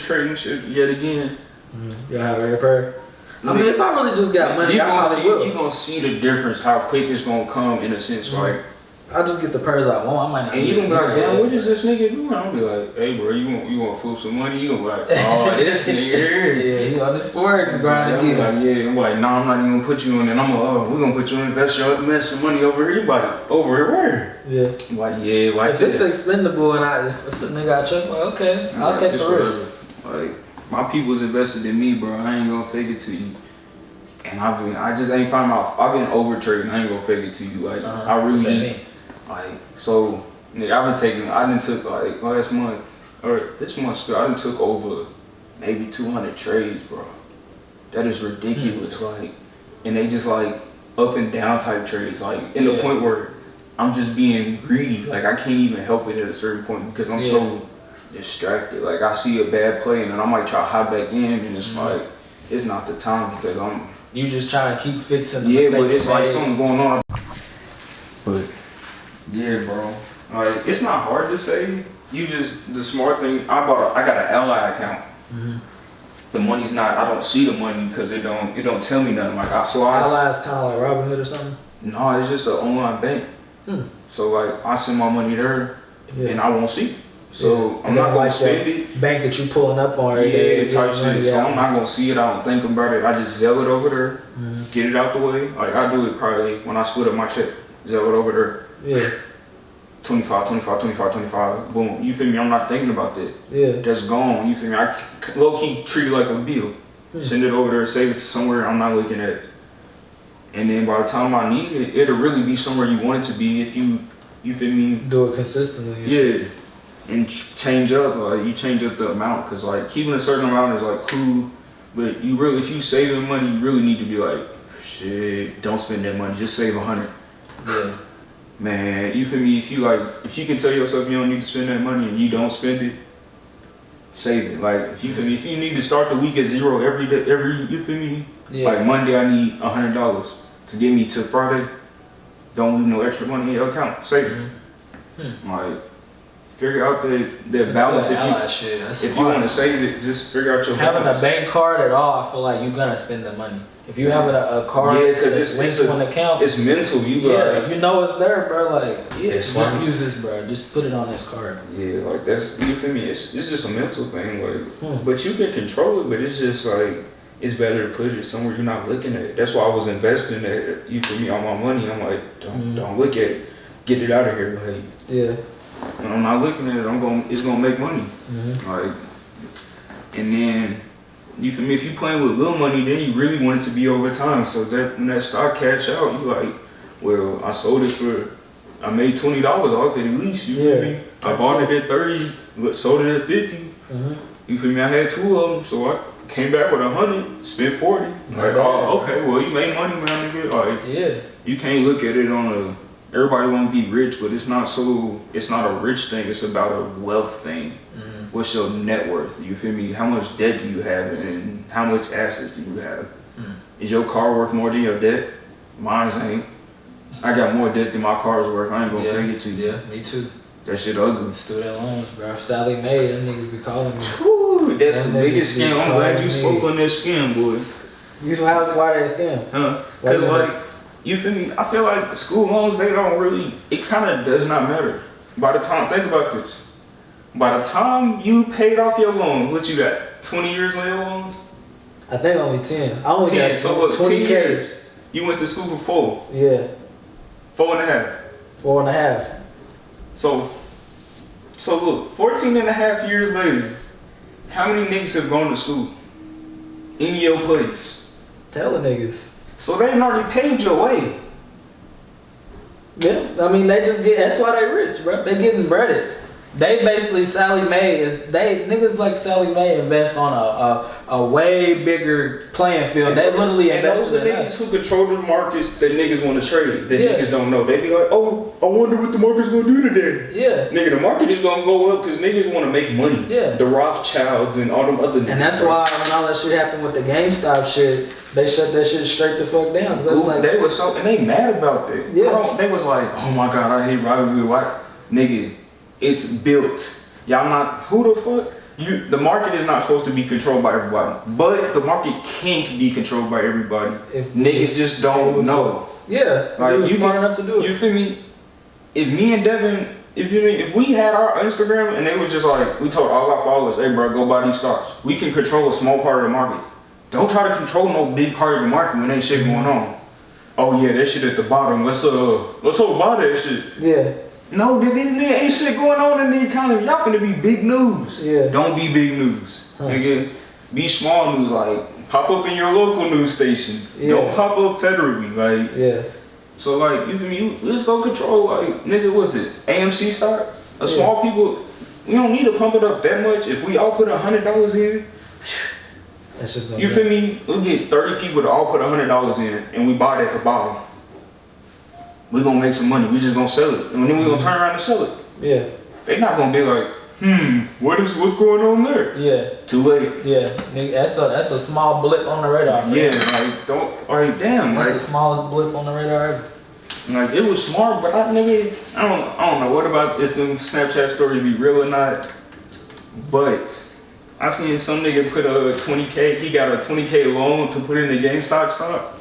A: trading shit yet again.
B: You have every pair. I mean, if I really just got money,
A: you gonna see the difference how quick it's gonna come in a sense, like.
B: I'll just get the purse I want. I might not.
A: And you gonna be like, damn, what is this nigga doing? I'll be like, hey, bro, you gonna flip some money? You gonna be like, oh, this nigga here.
B: Yeah, he on this forex grind again.
A: I'm like, nah, I'm not even gonna put you in, and we're gonna put you in invest your money over here. You like, over here where?
B: Yeah.
A: I'm like, yeah, like
B: if it's expendable and if it's a nigga I trust, like, okay, I'll take the risk.
A: Like, my people's invested in me, bro. I ain't gonna fake it to you. And I just ain't find out. I've been over trading. I ain't gonna fake it to you. Like, I really. Like, so, nigga, I done took like, this month still, I done took over maybe 200 trades, bro. That is ridiculous, like, and they just like up and down type trades, like, in the point where I'm just being greedy, like, I can't even help it at a certain point because I'm so distracted. Like, I see a bad play and then I might try to hop back in and it's like, it's not the time because
B: you just trying to keep fixing the
A: mistake. But it's like something going on. But yeah, bro. Like, it's not hard to say. The smart thing, I got an Ally account. The money's not, I don't see the money because it don't tell me nothing. Like, Ally is
B: kind of like Robinhood or something?
A: No, it's just an online bank. So, like, I send my money there and I won't see it. So, I'm not going to spend it.
B: Bank that you pulling up on
A: type shit. So, I'm not going to see it. I don't think about it. I just Zelle it over there, get it out the way. Like, I do it probably when I split up my check, Zelle it over there.
B: Yeah.
A: 25, 25, 25, 25, boom. You feel me? I'm not thinking about that.
B: Yeah.
A: That's gone. You feel me? I low-key treat it like a bill. Send it over there, save it to somewhere I'm not looking at. And then by the time I need it, it'll really be somewhere you want it to be if you feel me?
B: Do it consistently.
A: Yeah. And change up, like, you change up the amount. Because, like, keeping a certain amount is, like, cool. But if you saving money, you really need to be like, shit, don't spend that money. Just save 100.
B: Yeah.
A: Man, you feel me? If you can tell yourself you don't need to spend that money and you don't spend it, save it. Like, if you need to start the week at zero every day, you feel me? Yeah. Like, Monday I need $100 to get me to Friday. Don't leave no extra money in your account. Save it. Like, Figure out the balance. If you want to save it, just figure out your
B: having
A: balance.
B: a bank card at all, I feel like you're gonna spend the money. If you have a card that's linked to an account,
A: it's mental. You
B: know it's there, bro. Like,
A: just
B: use this, bro. Just put it on this card.
A: Yeah, like that's, you feel me? It's just a mental thing, like. But you can control it, but it's just like it's better to put it somewhere you're not looking at it. That's why I was investing it. You feel me? All my money. I'm like, don't look at it. Get it out of here, like.
B: Yeah.
A: When I'm not looking at it, it's gonna make money. Like, and then. You feel me? If you playing with little money, then you really want it to be over time. So that when that stock cash out, you like, well, I sold it I made $20 off it at least. You feel me? I bought it at 30, sold it at 50. You feel me? I had 2 of them, so I came back with 100, spent 40. Like, oh, okay, well, you made money, man. Nigga. Like, you can't look at it on everybody want to be rich, but it's not a rich thing. It's about a wealth thing. What's your net worth? You feel me? How much debt do you have and how much assets do you have? Is your car worth more than your debt? Mine's ain't. I got more debt than my car's worth. I ain't gonna fake it to you.
B: Yeah, me too.
A: That shit ugly.
B: Student loans, bro. Sally Mae, them niggas be calling me.
A: Whew, that's the biggest scam. I'm glad you spoke on that scam, boys.
B: Why that scam?
A: Huh? Cause like, you feel me? I feel like school loans, they don't really, it kind of does not matter. By the time, think about this. By the time you paid off your loan, what you got? 20 years on your loans?
B: I think only 10. I only 10. Got
A: so what,
B: 20
A: years. You went to school for 4.
B: Yeah.
A: 4.5.
B: 4.5.
A: So look, 14 and a half years later, how many niggas have gone to school? In your place?
B: Tell the niggas.
A: So they already paid your way.
B: Yeah, I mean, that's why they rich, bro. They getting breaded. They basically, niggas like Sally Mae invest on a way bigger playing field. They literally invest in
A: those niggas who control the markets that niggas want to trade. That niggas don't know. They be like, oh, I wonder what the market's gonna do today.
B: Yeah.
A: Nigga, the market is gonna go up because niggas want to make money.
B: Yeah.
A: The Rothschilds and all them other niggas.
B: And that's why when all that shit happened with the GameStop shit, they shut that shit straight the fuck down.
A: They was and they mad about that.
B: Yeah.
A: They was like, oh my god, I hate Robinhood. Why, nigga? It's built. Y'all not, who the fuck? The market is not supposed to be controlled by everybody. But the market can be controlled by everybody. If niggas just don't know.
B: Yeah, like you smart enough to do it.
A: You feel me? If me and Devin, if we had our Instagram and they was just like, we told all our followers, hey bro, go buy these stocks. We can control a small part of the market. Don't try to control no big part of the market when ain't shit going on. Oh yeah, that shit at the bottom. Let's all buy that shit.
B: Yeah.
A: No, there ain't shit going on in the economy. Y'all finna be big news.
B: Yeah.
A: Don't be big news. Nigga, be small news. Like, pop up in your local news station. Yeah. Don't pop up federally. Like,
B: yeah.
A: So, like, you feel me? Let's go control, like, nigga, what's it? AMC stock? Small people, we don't need to pump it up that much. If we all put $100 in,
B: that's just
A: you feel me? We'll get 30 people to all put $100 in and we buy it at the bottom. We gonna make some money. We just gonna sell it, and then we gonna turn around and sell it.
B: Yeah.
A: They not gonna be like, what's going on there?
B: Yeah.
A: Too late.
B: Yeah. That's a small blip on the radar.
A: Damn.
B: That's the smallest blip on the radar ever.
A: Like, it was smart, but I don't know. What about if them Snapchat stories be real or not? But I seen some nigga put a 20K. He got a 20K loan to put in the GameStop stock.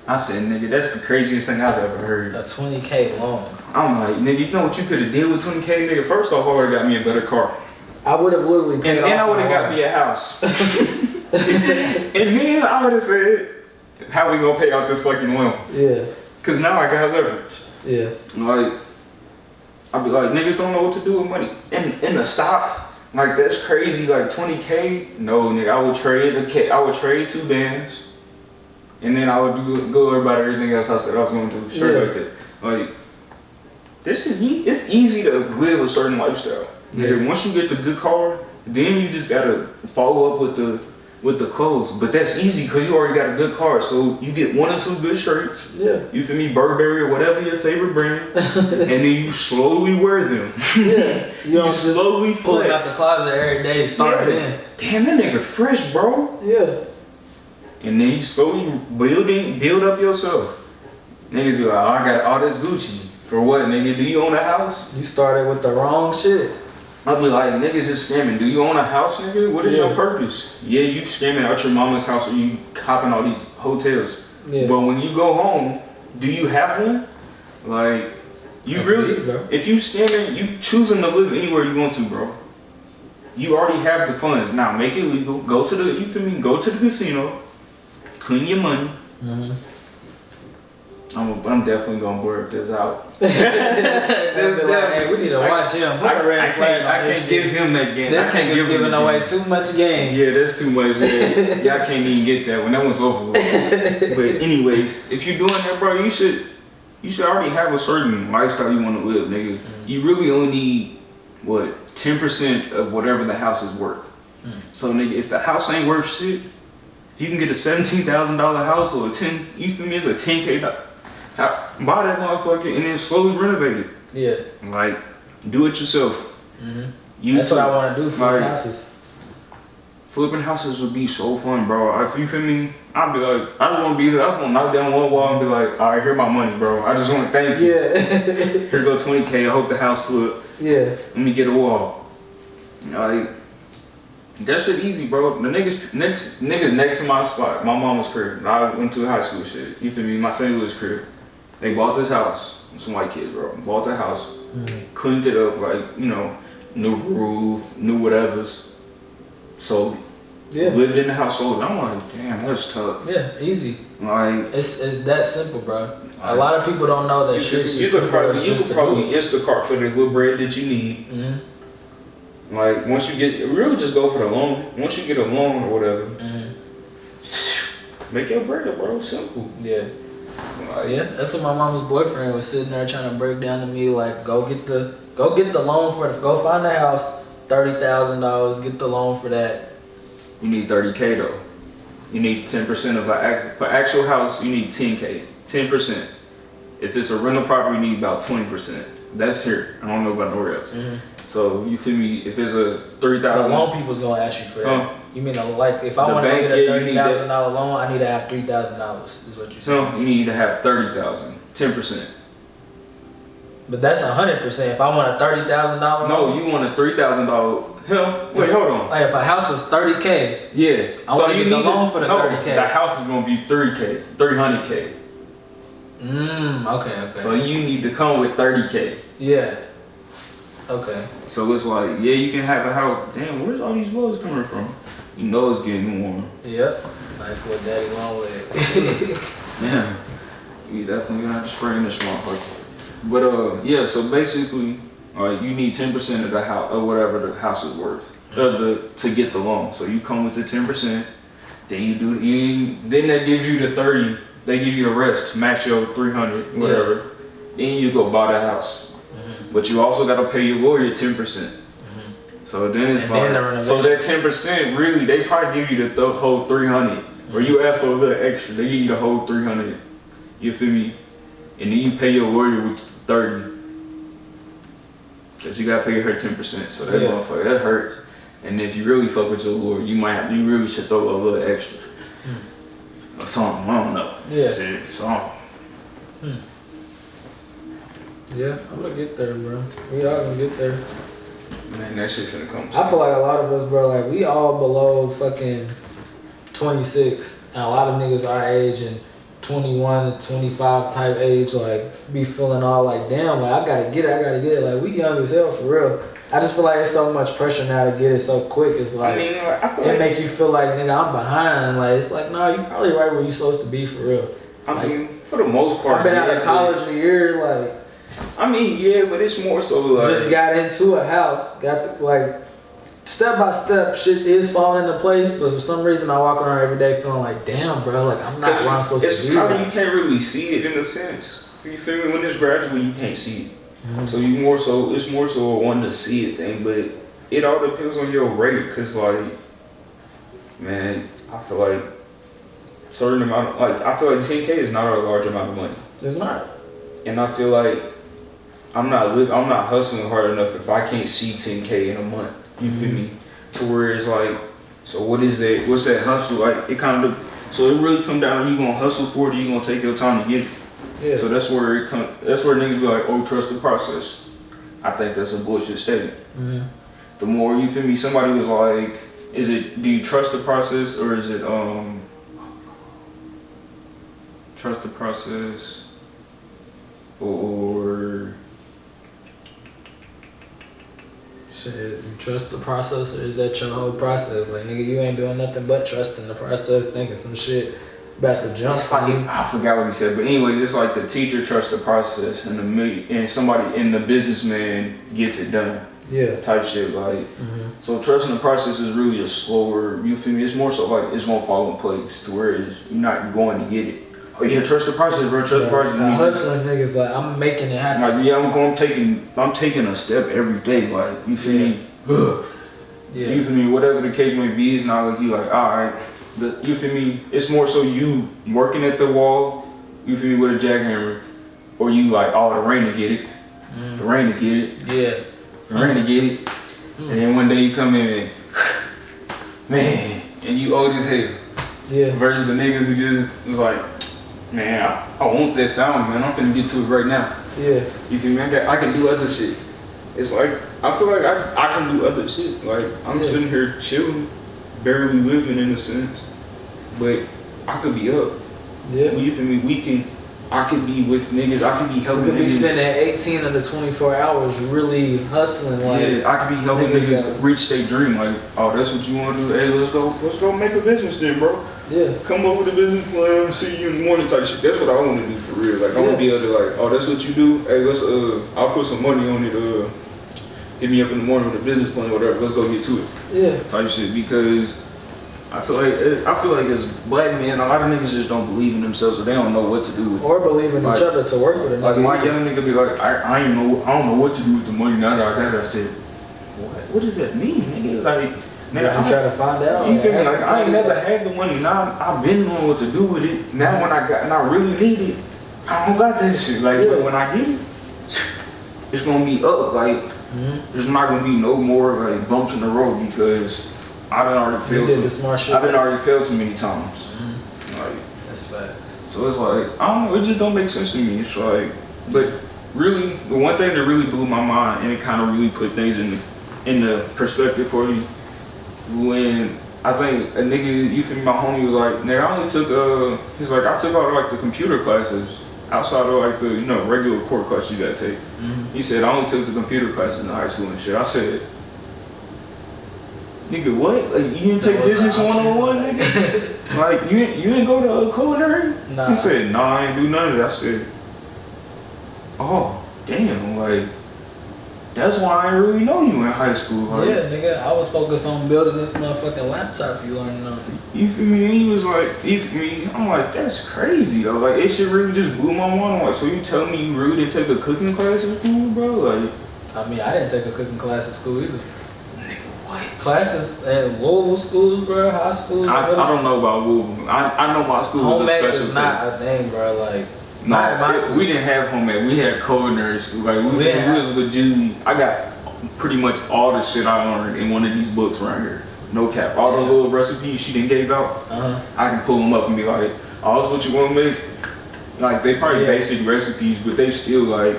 A: I said, nigga, that's the craziest thing I've ever heard.
B: A 20K loan.
A: I'm like, nigga, you know what you could have did with 20K, nigga? First off, I would have got me a better car.
B: I would have literally paid
A: and I would have got me a house. And then I would have said, how we gonna pay off this fucking loan?
B: Yeah.
A: Cause now I got leverage.
B: Yeah.
A: Like, I'd be like, niggas don't know what to do with money. In the stock, like, that's crazy. Like 20K, no, nigga, I would trade 2 bands. And then I would go about everything else I said I was going to do. Straight like that. Like, it's easy to live a certain lifestyle. Yeah. Once you get the good car, then you just gotta follow up with the clothes. But that's easy because you already got a good car. So you get 1 or 2 good shirts.
B: Yeah.
A: You feel me? Burberry or whatever your favorite brand. And then you slowly wear them.
B: Yeah.
A: You slowly
B: pull it out the closet every day, start it in.
A: Damn, that nigga fresh, bro.
B: Yeah.
A: And then you slowly build up yourself. Niggas be like, oh, I got all this Gucci For what, nigga? Do you own a house?
B: You started with the wrong shit.
A: I'll be like, niggas is scamming. Do you own a house, nigga? What is your purpose? Yeah, you scamming out your mama's house or you copping all these hotels.
B: Yeah.
A: But when you go home, do you have one? Like, you
B: That's
A: really,
B: deep, bro.
A: if you scamming, you choosing to live anywhere you want to, bro. You already have the funds. Now make it legal. Go to the, you feel me? Go to the casino. Clean your money.
B: Mm-hmm.
A: I'm definitely gonna blur this out.
B: Hey, we need to watch him. Put a red flag on
A: I
B: this
A: can't
B: shit.
A: give him that game.
B: This
A: I can't
B: nigga's
A: give him
B: giving
A: the
B: away
A: game.
B: too much game.
A: Yeah, that's too much. Yeah. Y'all can't even get that one. That one's over with. But anyways, if you're doing that, bro, you should already have a certain lifestyle you want to live, nigga. You really only need what 10% of whatever the house is worth. So nigga, if the house ain't worth shit, if you can get a $17,000 house or you feel me, it's a $10K house, buy that motherfucker and then slowly renovate it.
B: Yeah.
A: Like, do it yourself.
B: That's what I want to do for
A: like,
B: houses.
A: Flipping houses would be so fun, bro. If you feel me, I'd be like, I just want to be there. I just want to knock down one wall and be like, all right, here my money, bro. I just want to thank you.
B: Yeah.
A: Here go 20K. I hope the house flip.
B: Yeah.
A: Let me get a wall. Like, that shit easy, bro. The niggas next to my spot, my mama's crib. I went to high school shit. You feel me? My St. Louis crib. They bought this house. Some white kids, bro. Bought the house. Cleaned it up, like, you know, new roof, new whatevers. Sold it.
B: Yeah.
A: Lived in the house, sold it. I'm like, damn, that's tough.
B: Yeah, easy.
A: Like,
B: It's that simple, bro. A lot of people don't know that shit.
A: You could probably Instacart for the little bread that you need. Like, once you get, really just go for the loan. Once you get a loan or whatever, make your bread up, bro. Simple.
B: Yeah.
A: Like,
B: Yeah, that's what my mama's boyfriend was sitting there trying to break down to me. Like, go get the loan for it. Go find the house, $30,000. Get the loan for that.
A: You need 30K though. You need 10% of for actual house. You need 10K, 10%. If it's a rental property, you need about 20%. That's here. I don't know about nowhere else. So you feel me? If it's a $3,000,
B: the loan people's gonna ask you for that. You mean like if I want to get a $30,000 loan, I need to have $3,000. Is what you're saying?
A: No, you need to have 30,000, 10%.
B: But that's 100%. If I want a $30,000 loan,
A: no, you want a $3,000. Hell, wait, hold on.
B: Like if a house is $30K,
A: yeah.
B: So you need the loan for the $30K.
A: The house is gonna be $300K.
B: Okay.
A: So you need to come with 30K.
B: Yeah. Okay.
A: So it's like, yeah, you can have a house. Damn, where's all these walls coming from? You know it's getting warm.
B: Yep. Nice little daddy long leg.
A: Yeah. You definitely gonna have to spray in this motherfucker. But yeah, so basically, you need 10% of the house or whatever the house is worth to get the loan. So you come with the 10%, then then that gives you the 30. They give you the rest to match your 300, whatever. Yeah. Then you go buy the house. But you also gotta pay your lawyer 10%. So then it's like, so that 10% really, they probably give you the whole 300, or you ask for a little extra. They give you the whole 300. You feel me? And then you pay your lawyer with 30. Cause you gotta pay her 10%. So that motherfucker, that hurts. And if you really fuck with your lawyer, you really should throw a little extra. Or something, I don't know.
B: Yeah.
A: Shit, something.
B: Yeah, I'm gonna get there, bro. We all gonna get there.
A: Man, that shit finna come.
B: I feel like a lot of us, bro, like we all below fucking 26. And a lot of niggas our age and 21 to 25 type age, like be feeling all like, damn, like I gotta get it. Like we young as hell for real. I just feel like it's so much pressure now to get it so quick. It's like, it make you feel like, nigga, I'm behind. Like, it's like, no, you probably right where you supposed to be for real.
A: I mean, for the most part.
B: I've been out of college a year, like.
A: I mean, yeah, but it's more so like.
B: Just got into a house, like, step by step, shit is falling into place, but for some reason I walk around every day feeling like, damn, bro, like I'm not where I'm supposed to be.
A: It's kind of, you can't really see it in a sense. You feel me? When it's gradual, you can't see it. So it's more so a one to see it thing, but it all depends on your rate, cause like, man, I feel like a certain amount, I feel like 10K is not a large amount of money.
B: It's not.
A: And I feel like I'm not hustling hard enough if I can't see 10K in a month. You feel me? To where it's like, so what's that hustle? Like it kind of, so it really come down to you gonna hustle for it or you gonna take your time to get it.
B: Yeah.
A: So that's where that's where niggas be like, oh, trust the process. I think that's a bullshit statement.
B: Mm-hmm.
A: The more, you feel me, somebody was like, do you trust the process, or is it trust the process, or
B: shit, you trust the process, or is that your whole process? Like, nigga, you ain't doing nothing but trusting the process, thinking some shit about to jump.
A: It's like, I forgot what he said, but anyway, it's like the teacher trusts the process, and the businessman gets it done.
B: Yeah.
A: Type shit, like. So trusting the process is really a slower, you feel me? It's more so like it's gonna fall in place to where you're not going to get it. Oh yeah, trust the process, bro. Trust the process.
B: Now, hustling niggas like, I'm making it happen.
A: Like, yeah, I'm taking a step every day. Like, you feel me?
B: Yeah.
A: You feel me? Whatever the case may be, it's not like you like, all right. You feel me? It's more so you working at the wall. You feel me, with a jackhammer, or you like, oh, the rain to get it. The rain to get it.
B: Yeah.
A: The rain to get it. And then one day you come in and, man, and you old as hell.
B: Yeah.
A: Versus the niggas who just was like, man, I want that fountain, man. I'm finna get to it right now.
B: Yeah.
A: You feel me? I can do other shit. It's like, I feel like I can do other shit. Like, I'm sitting here chilling, barely living in a sense, but I could be up.
B: Yeah.
A: You feel me? I could be with niggas. I could be helping niggas.
B: You could be spending 18 of the 24 hours really hustling. Like,
A: yeah, I could be helping niggas reach their dream. Like, oh, that's what you want to do? Hey, let's go make a business then, bro.
B: Yeah.
A: Come up with a business plan, see you in the morning type shit. That's what I want to do for real. Like, I want to be able to like, oh, that's what you do? Hey, I'll put some money on it. Hit me up in the morning with a business plan or whatever. Let's go get to it.
B: Yeah.
A: Type shit, because I feel like as black men, a lot of niggas just don't believe in themselves, or they don't know what to do with it.
B: Or believe in each other to work with a nigga.
A: Like, my young nigga be like, I don't know what to do with the money now that I got it. I said, what does that mean, nigga? Like, nigga,
B: I'm trying to find out.
A: You feel me? Like, I ain't never had the money. Now I've been knowing what to do with it. Now when I really need it, I don't got that shit. Like, but when I get it, it's gonna be up. Like, there's not gonna be no more like bumps in the road, because I done already failed too many times. Like,
B: that's facts.
A: So it's like, I don't know, it just don't make sense to me. It's like, but really, the one thing that really blew my mind, and it kind of really put things in the perspective for me, when I think a nigga, you feel me, my homie was like, nigga, I only took he's like, I took all like the computer classes outside of like the, you know, regular core class you gotta take. He said, I only took the computer classes in high school and shit. I said, nigga, what? Like, you didn't take business 101, nigga? Like, you didn't go to culinary?
B: Nah.
A: He said, nah, I ain't do none of that. I said, oh, damn, like, that's why I didn't really know you in high school. Like,
B: yeah, nigga, I was focused on building this motherfucking laptop you learning on.
A: You feel me? And he was like, you feel me? I'm like, that's crazy, though. Like, it shit really just blew my mind. I'm like, so you tell me you really didn't take a cooking class in school, bro? Like,
B: I mean, I didn't take a cooking class in school either.
A: What?
B: Classes at Louisville schools, bro, high schools.
A: I don't know about Louisville. I know my school was a special
B: place. Homemade is not a thing, bro. Like,
A: no, we didn't have homemade. We had culinary school. Like, we was legit. I got pretty much all the shit I learned in one of these books right here. No cap. All the little recipes she didn't gave out, I can pull them up and be like, oh, that's what you want to make? Like, they probably basic recipes, but they still like,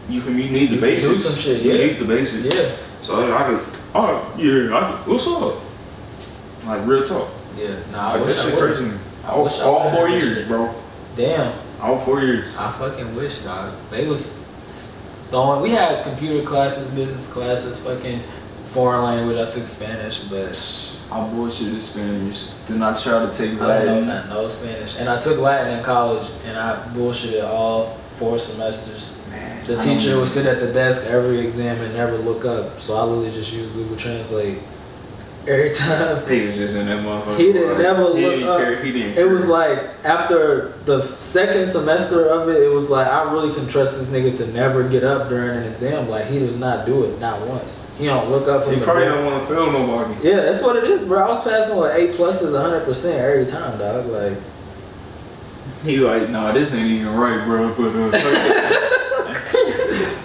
A: you feel me? You need the basics.
B: Do some shit,
A: You need the basics.
B: Yeah.
A: So I could, what's up? Like, real talk.
B: Yeah. Nah,
A: I wish that shit crazy. All 4 years, bro.
B: Damn.
A: All 4 years.
B: I fucking wish, dog. They was throwing. We had computer classes, business classes, fucking foreign language. I took Spanish, but
A: I bullshitted Spanish. Then I tried to take
B: Latin.
A: Latin.
B: I don't know Spanish, and I took Latin in college, and I bullshitted all 4 semesters. Man, the teacher would sit at the desk every exam and never look up, so I literally just used Google Translate every time.
A: He was just in that motherfucker.
B: He didn't never look up.
A: He didn't.
B: It was like after the second semester of it, it was like I really can trust this nigga to never get up during an exam. Like, he does not do it, not once. He don't look up from
A: the probably don't want to fail nobody.
B: Yeah, that's what it is, bro. I was passing with A+ 100% every time, dog. Like,
A: he like, nah, this ain't even right, bro. But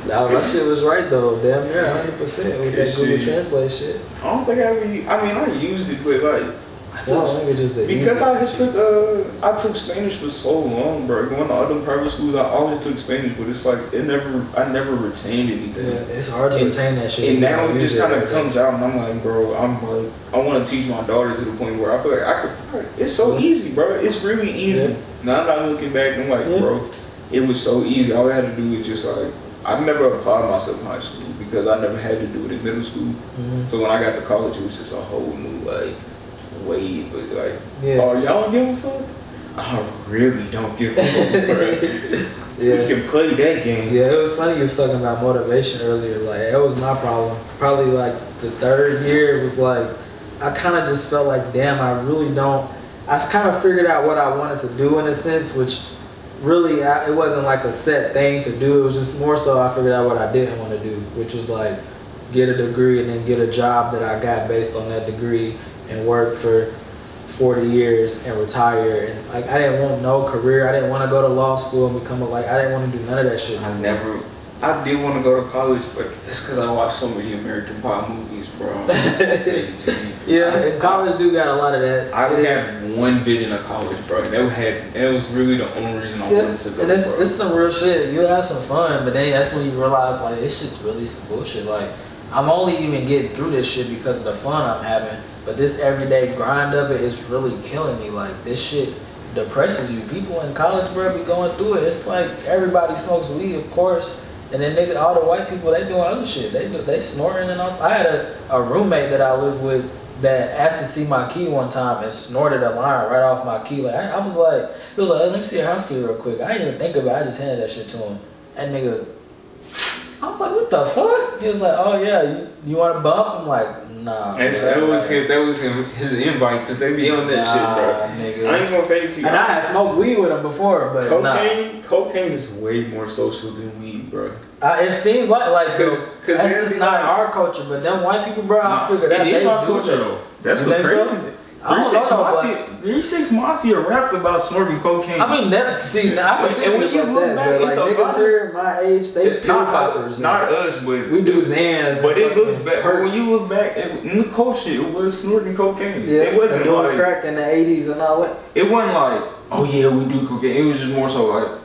B: nah, my shit was right though. Damn near 100% with that Google Translate shit.
A: I don't think I used it, but like, I Because I took Spanish for so long, bro. Going to other private schools, I always took Spanish, but it's like I never retained anything.
B: Yeah, it's hard to retain that shit.
A: And now it just kind of comes out, and I'm like, bro, I want to teach my daughter to the point where I feel like it's so easy, bro. It's really easy. Yeah. Now that I'm looking back, I'm like, bro, it was so easy. All I had to do was just like, I've never applied myself in high school because I never had to do it in middle school. Mm-hmm. So when I got to college, it was just a whole new wave. But like, oh, y'all don't give a fuck? I really don't give a fuck, bro. We can play that game.
B: Yeah, it was funny you was talking about motivation earlier. Like, that was my problem. Probably like the third year, it was like, I kind of just felt like, damn, I really don't. I kind of figured out what I wanted to do in a sense, which really, it wasn't like a set thing to do. It was just more so I figured out what I didn't want to do, which was like get a degree and then get a job that I got based on that degree and work for 40 years and retire. And like, I didn't want no career. I didn't want to go to law school and become I didn't want to do none of that shit.
A: I did want to go to college, but it's because I watched so many American Pie movies, bro.
B: Yeah, and college do got a lot of that.
A: I had one vision of college, bro. It was really the only reason I wanted to go.
B: And it's some real shit. You have some fun, but then that's when you realize like this shit's really some bullshit. Like, I'm only even getting through this shit because of the fun I'm having, but this everyday grind of it is really killing me. Like, this shit depresses you. People in college, bro, be going through it. It's like everybody smokes weed, of course. And then all the white people, they doing other shit. They snorting and all. I had a roommate that I lived with that asked to see my key one time and snorted a line right off my key. Like, I was like, he was like, let me see your house key real quick. I didn't even think about it. I just handed that shit to him. That nigga, I was like, what the fuck? He was like, oh yeah, you want to bump? I'm like, nah.
A: That was him, his invite, because they be on that shit, bro.
B: Nigga.
A: I ain't gonna fake it to you.
B: And I had smoked weed with him before, but
A: cocaine is way more social than weed, bro.
B: It seems like cause that's just not our culture, but them white people, bro, I figured that
A: it is our culture though. That's the crazy.
B: So?
A: 3-6 Mafia rapped about snorting cocaine.
B: I mean, I can see
A: and when you look back,
B: like niggas here my age, they pill poppers.
A: Not us, but
B: we do Xans.
A: But it looks back. When you look back in the culture, it was snorting cocaine.
B: Yeah,
A: it wasn't
B: doing
A: like
B: crack in the 80s and all that.
A: It wasn't like, oh yeah, we do cocaine. It was just more so like,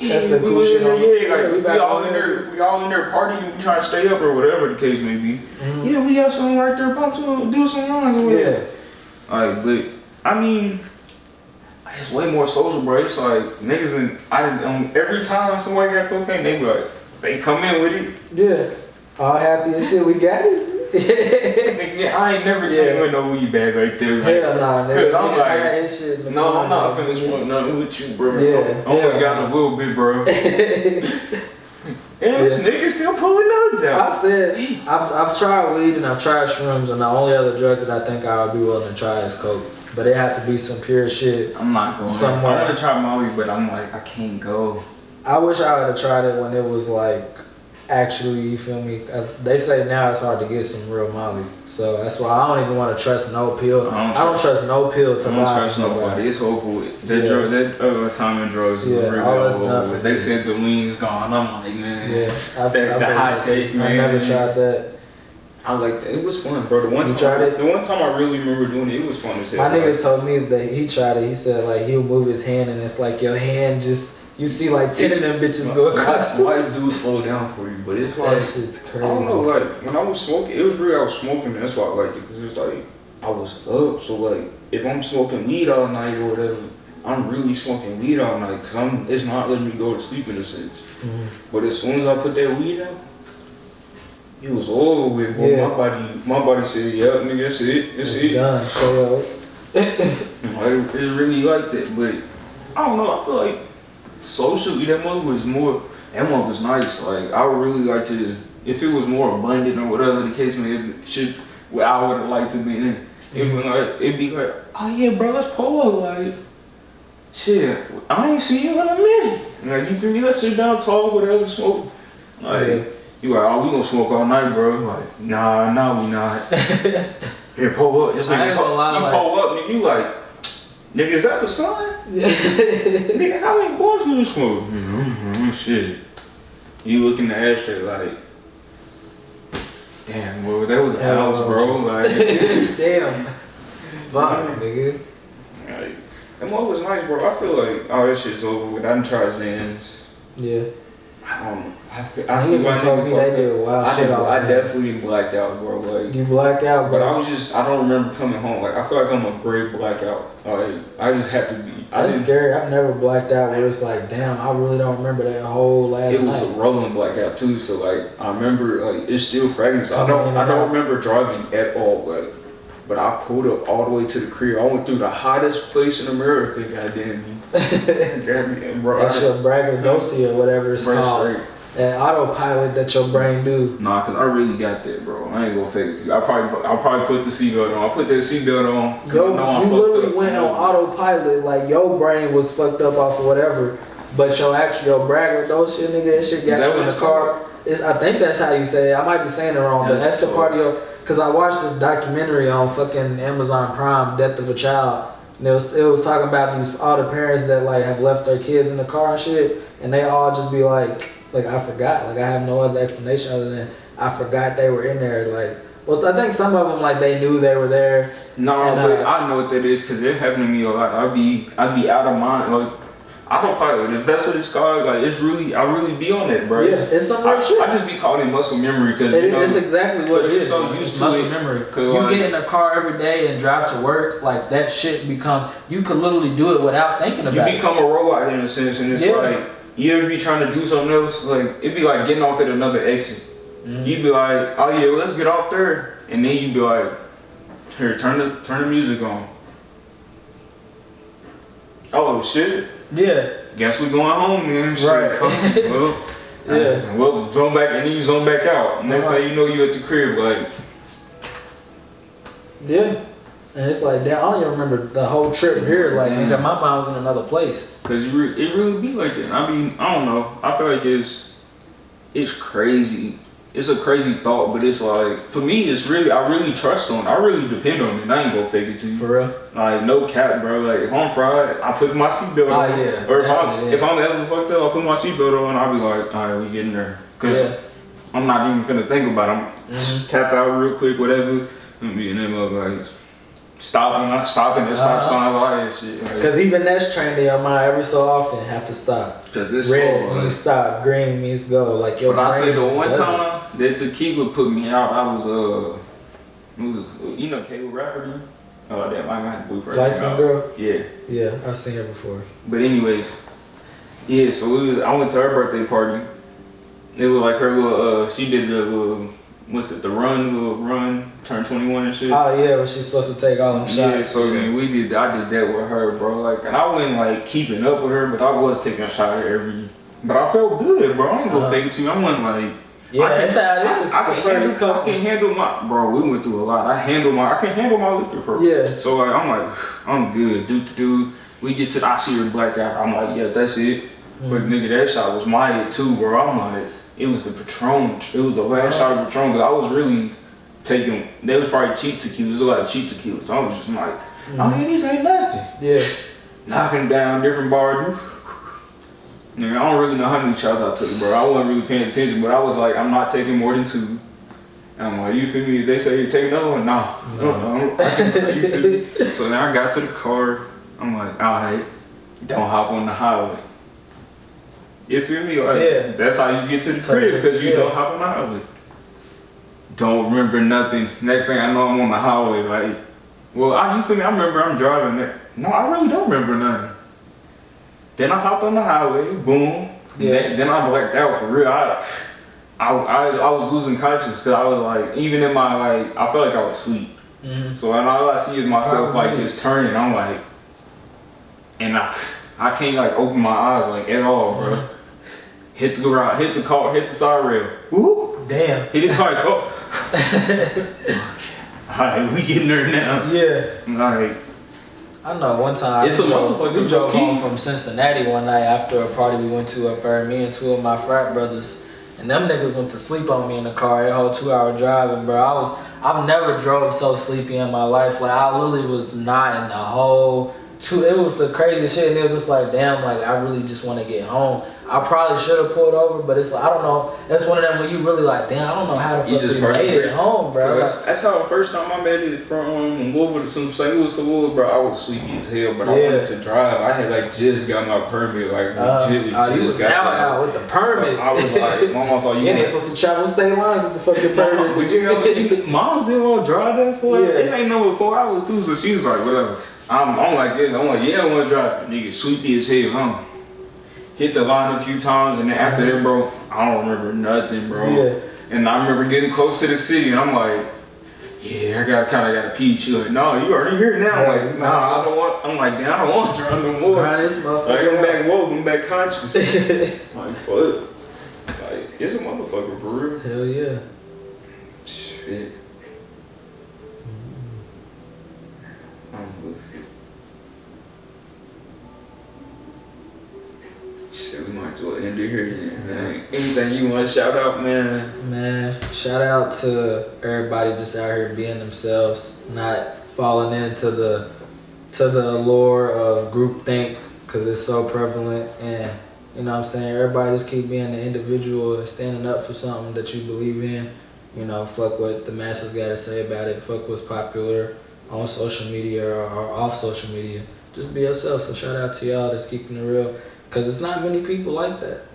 B: that's the cool shit.
A: If we all in there partying, we trying to stay up or whatever the case may be. Mm-hmm. Yeah, we got something right there, pump some, do some lines or whatever. Yeah. Alright, but I mean, it's way more social, bro. It's like niggas every time somebody got cocaine, they be like, they come in with it.
B: Yeah. All happy and shit, we got it.
A: Nigga, I ain't never came with no weed bag like that.
B: Hell nah, nigga.
A: Cause I'm like,
B: shit,
A: no, I'm not finna smoke nothing with you, bro.
B: Yeah.
A: I only got a little bit, bro. And this nigga still pulling nugs out.
B: I said, I've tried weed and I've tried shrooms, and the only other drug that I think I would be willing to try is coke. But it have to be some pure shit.
A: I'm not going somewhere. I want to try Molly, but I'm like, I can't go.
B: I wish I would have tried it when it was like, actually, you feel me? As they say now it's hard to get some real Molly. So that's why I don't even want to trust no pill. I don't trust no pill to buy. I don't trust
A: nobody. It's over with. That time and drugs is really over with. They said the lean's gone. I'm like, man.
B: Yeah.
A: The high take, man.
B: I never tried that.
A: I like that. It was fun, bro. The one time I really remember doing it, it was fun as hell.
B: My nigga told me that he tried it. He said like he'll move his hand and it's like your hand just, you see like 10 of them bitches go across.
A: Life do slow down for you, but it's like,
B: that shit's crazy.
A: I don't know, like when I was smoking, it was real I was smoking, and that's why I liked it, because it's like I was up, so like if I'm smoking weed all night or whatever, I'm really smoking weed all night, because it's not letting me go to sleep in a sense. Mm-hmm. But as soon as I put that weed out, it was over with. Yeah. My body said, yeah, nigga, that's it. It's
B: done.
A: It's really like that, but I don't know. I feel like socially, that one was nice. Like, I would really like to, if it was more abundant or whatever the case may be, I would have liked to be in. It'd be like, oh yeah, bro, let's pull up. Like, shit, I ain't seen you in a minute. Like, you feel me? Let's sit down, talk, whatever, smoke. Like, you like, oh, we gonna smoke all night, bro. I'm like, nah, we not. Here, pull up. It's like, you pull up, and you like, nigga, is that the sun? Nigga, how many boys we smoke? Shit. You look in the ashtray like, damn, well, that was a house, bro. Like,
B: damn. Fuck, nigga.
A: Like, that one was nice, bro. I feel like all that shit's over with. I done tried Zans.
B: Yeah.
A: I don't know.
B: I see why told me they did wild shit.
A: I definitely blacked out, bro. Like,
B: you black out, bro.
A: But I don't remember coming home. Like, I feel like I'm a great blackout. Like, I just have to be.
B: That's scary. I've never blacked out where it's like, damn, I really don't remember that whole last night.
A: It was a rolling blackout too, so like I remember like it's still fragments. I don't remember driving at all, like, but I pulled up all the way to the crib. I went through the hottest place in America, goddamn me. Bro,
B: that's your braggadocio or whatever it's called. Straight. That autopilot that your brain do.
A: Nah, cause I really got that, bro. I ain't gonna fake it to you. I'll probably put the seatbelt on. I put that seatbelt on.
B: You literally went on autopilot, like your brain was fucked up off of whatever, but your braggadocio, nigga, that shit got you in the car. I think that's how you say it. I might be saying it wrong, but that's the part of your. Cause I watched this documentary on fucking Amazon Prime, Death of a Child. And it was talking about all the parents that like have left their kids in the car and shit, and they all just be like I forgot, like I have no other explanation other than I forgot they were in there. Like, well, I think some of them like they knew they were there.
A: No, but I know what that is because it happened to me a lot. I'd be out of mind. Like, autopilot, if that's what it's called, like I really be on that, bro.
B: Yeah, it's some real shit.
A: I just be calling it muscle memory because
B: it's exactly what it is.
A: So used to
B: muscle memory. Because you get in a car every day and drive to work, like that shit you could literally do it without thinking about it.
A: You become a robot in a sense, and it's like you ever be trying to do something else, like it'd be like getting off at another exit. Mm-hmm. You'd be like, oh yeah, let's get off there, and then you'd be like, here, turn the music on. Oh shit.
B: Yeah.
A: Guess we're going home then.
B: Right.
A: Well, yeah. Well, zone back and then you zone back out. Next thing you know, you at the crib, like.
B: Yeah. And it's like, damn, I don't even remember the whole trip here. Like, nigga, my mind was in another place.
A: Cause it really be like that. I mean, I don't know. I feel like it's crazy. It's a crazy thought, but it's like, for me, I really trust on it. I really depend on it, and I ain't gonna fake it to you.
B: For real?
A: Like, no cap, bro. Like, if I'm fried, I put my seatbelt on.
B: Oh, yeah.
A: Or if I'm ever fucked up, I put my seatbelt on, I'll be like, alright, we getting there. Cause I'm not even finna think about it. I'm tap out real quick, whatever, and be in them like, stopping at stop signs, all that shit. Like,
B: cause even that's trained in your mind every so often, have to stop.
A: Cause it's
B: red means stop, green means go. Like your brain.
A: But I said the one time that tequila put me out, I was you know Caleb rapper dude? Oh damn, I got blue right now.
B: Light-skinned girl?
A: Yeah.
B: Yeah, I've seen her before.
A: But anyways, yeah, so I went to her birthday party. It was like her little she did the little the run, turned 21 and shit.
B: Oh yeah, but she's supposed to take all them shots.
A: Yeah, so then I did that with her, bro. Like, and I wasn't like keeping up with her, but I was taking a shot at but I felt good, bro. I ain't gonna fake it to you. I wasn't like,
B: yeah, that's how it is.
A: I can handle my, bro. We went through a lot. I can handle my liquor for.
B: Yeah.
A: So like, I'm like, I'm good, dude. We get to I see her blacked out. I'm like, yeah, that's it. But nigga, that shot was my head too, bro. I'm like, it was the Patron. It was the last shot of Patron because I was really taking. They was probably cheap tequila. It was a lot of cheap tequila. So I was just like, I mean, these ain't nothing.
B: Yeah.
A: Knocking down different bars. Nigga, I don't really know how many shots I took, bro. I wasn't really paying attention, but I was like, I'm not taking more than 2. And I'm like, you feel me? They say you take another one? Nah. You feel me? So then I got to the car. I'm like, alright, don't hop on the highway. You feel me? Like, that's how you get to the crib, because you don't hop on the highway. Don't remember nothing. Next thing I know, I'm on the highway. Like, well, you feel me? I remember I'm driving there. No, I really don't remember nothing. Then I hopped on the highway, boom. Yeah. Then I blacked out for real. I was losing consciousness because I was like, even in my like, I felt like I was asleep. Mm-hmm. So and all I see is myself like just turning. I'm like, and I can't like open my eyes like at all, bro. Mm-hmm. Hit the garage, hit the car, hit the side rail. Woo!
B: Damn.
A: Hit the car. Oh. Alright, we getting there now.
B: Yeah.
A: Like.
B: I know one time we drove home from Cincinnati one night after a party we went to up there, me and 2 of my frat brothers, and them niggas went to sleep on me in the car, that whole 2-hour driving, bro. I've never drove so sleepy in my life. Like, I literally was not in the whole it was the craziest shit, and it was just like, damn, like, I really just want to get home. I probably should have pulled over, but it's like, I don't know. That's one of them when you really like, damn, I don't know how the
A: You
B: fuck
A: just
B: we made it home, bro.
A: That's how the first time I made it from Louisville to St. Louis to Louisville, bro. I was sleepy as hell, but I wanted to drive. I had like just got my permit, like legitly
B: you was
A: just got
B: out with the permit.
A: So I was like, Mom, saw you.
B: You ain't supposed to travel state lines with the fucking permit.
A: But you know, moms didn't want to drive that for it ain't no 4 hours too, so she was like, whatever. I'm like, yeah, I want to drive. Nigga, sleepy as hell, huh? Hit the line a few times, and then after that, bro, I don't remember nothing, bro. Yeah. And I remember getting close to the city, and I'm like, yeah, I kind of got to pee. She like, no, you already here now. I'm like, nah, I don't want. I'm like, damn, I don't want to drive no more.
B: This motherfucker.
A: Like, I'm back woke, I'm back conscious. Like, fuck. Like, it's a motherfucker for real.
B: Hell yeah.
A: Shit. I'm with you. Shit, we might as well end it here, man. Anything you want to shout out, man?
B: Man, shout out to everybody just out here being themselves, not falling into the allure of groupthink, because it's so prevalent. And you know what I'm saying, everybody just keep being the individual and standing up for something that you believe in. You know, fuck what the masses got to say about it. Fuck what's popular on social media or off social media. Just be yourself. So shout out to y'all that's keeping it real, because it's not many people like that.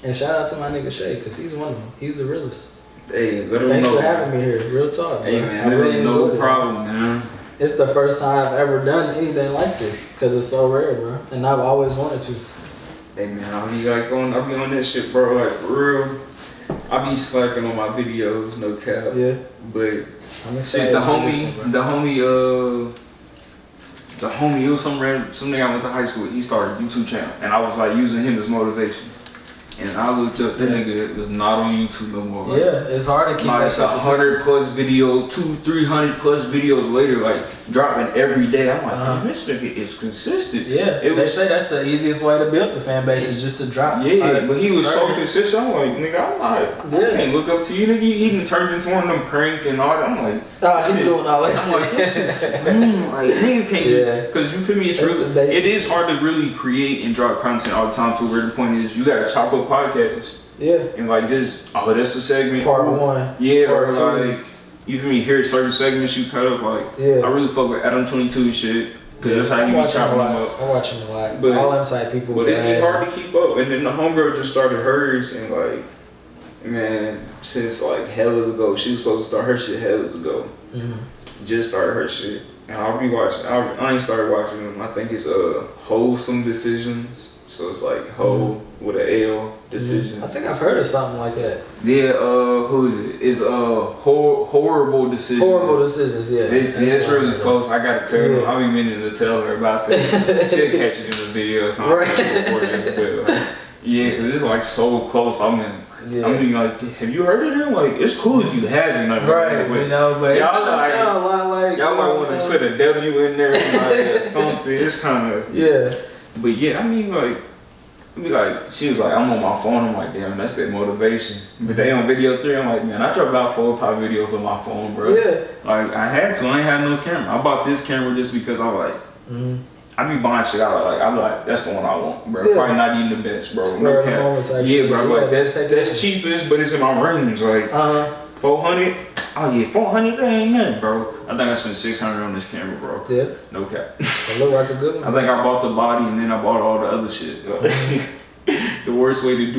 B: And shout out to my nigga Shay, because he's one of them. He's the realest.
A: Hey, let him know.
B: Thanks for having me here. Real talk,
A: hey,
B: bro.
A: man, there ain't no problem, man.
B: It's the first time I've ever done anything like this, because it's so rare, bro. And I've always wanted to.
A: Hey, man, I'll be on that shit, bro. Like, for real. I be slacking on my videos, no cap.
B: Yeah.
A: But
B: I'm
A: shit,
B: excited.
A: the homie, it was some nigga I went to high school with. He started a YouTube channel, and I was like using him as motivation. And I looked up, that nigga was not on YouTube no more. Like,
B: yeah, it's hard to keep
A: like 100 plus video, 200-300 plus videos later, like dropping every day. I'm like, man, this nigga is consistent.
B: Yeah, they say that's the easiest way to build the fan base is just to drop.
A: Yeah, but he was so consistent. I'm like, nigga, I can't look up to you. Nigga, you even turned into one of them crank and all that. I'm like,
B: he's doing all that
A: shit. I'm like, this is, like, nigga can't just, because you feel me, it is hard to really create and drop content all the time, to where the point is you gotta chop up podcasts.
B: Yeah.
A: And like just, that's a segment.
B: Part one.
A: Yeah,
B: part
A: or
B: two.
A: like, you feel me, hear certain segments you cut up, like, I really fuck with Adam 22 and shit, because that's how he be chopping them up.
B: I'm watching a lot.
A: But,
B: all them type people.
A: But it be hard to keep up. And then the homegirl just started hers, and like, man, since like hellas ago, she was supposed to start her shit hellas ago. Just started her shit. And I'll be watching, I ain't started watching them. I think it's Wholesome Decisions. So it's like with an L, Decisions.
B: I think I've heard of something like that.
A: Yeah, who is it? It's Horrible Decisions.
B: Horrible Decisions, yeah.
A: It's really close. I gotta tell her. I'll be meaning to tell her about that. She'll catch it in the video if I'm recording it. But yeah, cause it's like so close. I mean, like, have you heard of them? Like, it's cool if you haven't. Like,
B: right,
A: but
B: you know, but
A: y'all
B: sound a lot like,
A: y'all might want to put a W in there or something. It's kind of But yeah, I mean, like, she was like, I'm on my phone. I'm like, damn, that's that motivation. But they on video 3, I'm like, man, I dropped about 4 or 5 videos on my phone, bro. Yeah. Like, I had to. I ain't had no camera. I bought this camera just because I like, I be buying shit out. Like, I'm like, that's the one I want, bro. Probably not even the best, bro. No camera. Yeah, bro. Like, that's cheapest, but it's in my range. Like, 400. Oh yeah, 400, that ain't nothing, bro. I think I spent 600 on this camera, bro. Yeah. No cap.
B: It look like a good one.
A: I think I bought the body and then I bought all the other shit. The worst way to do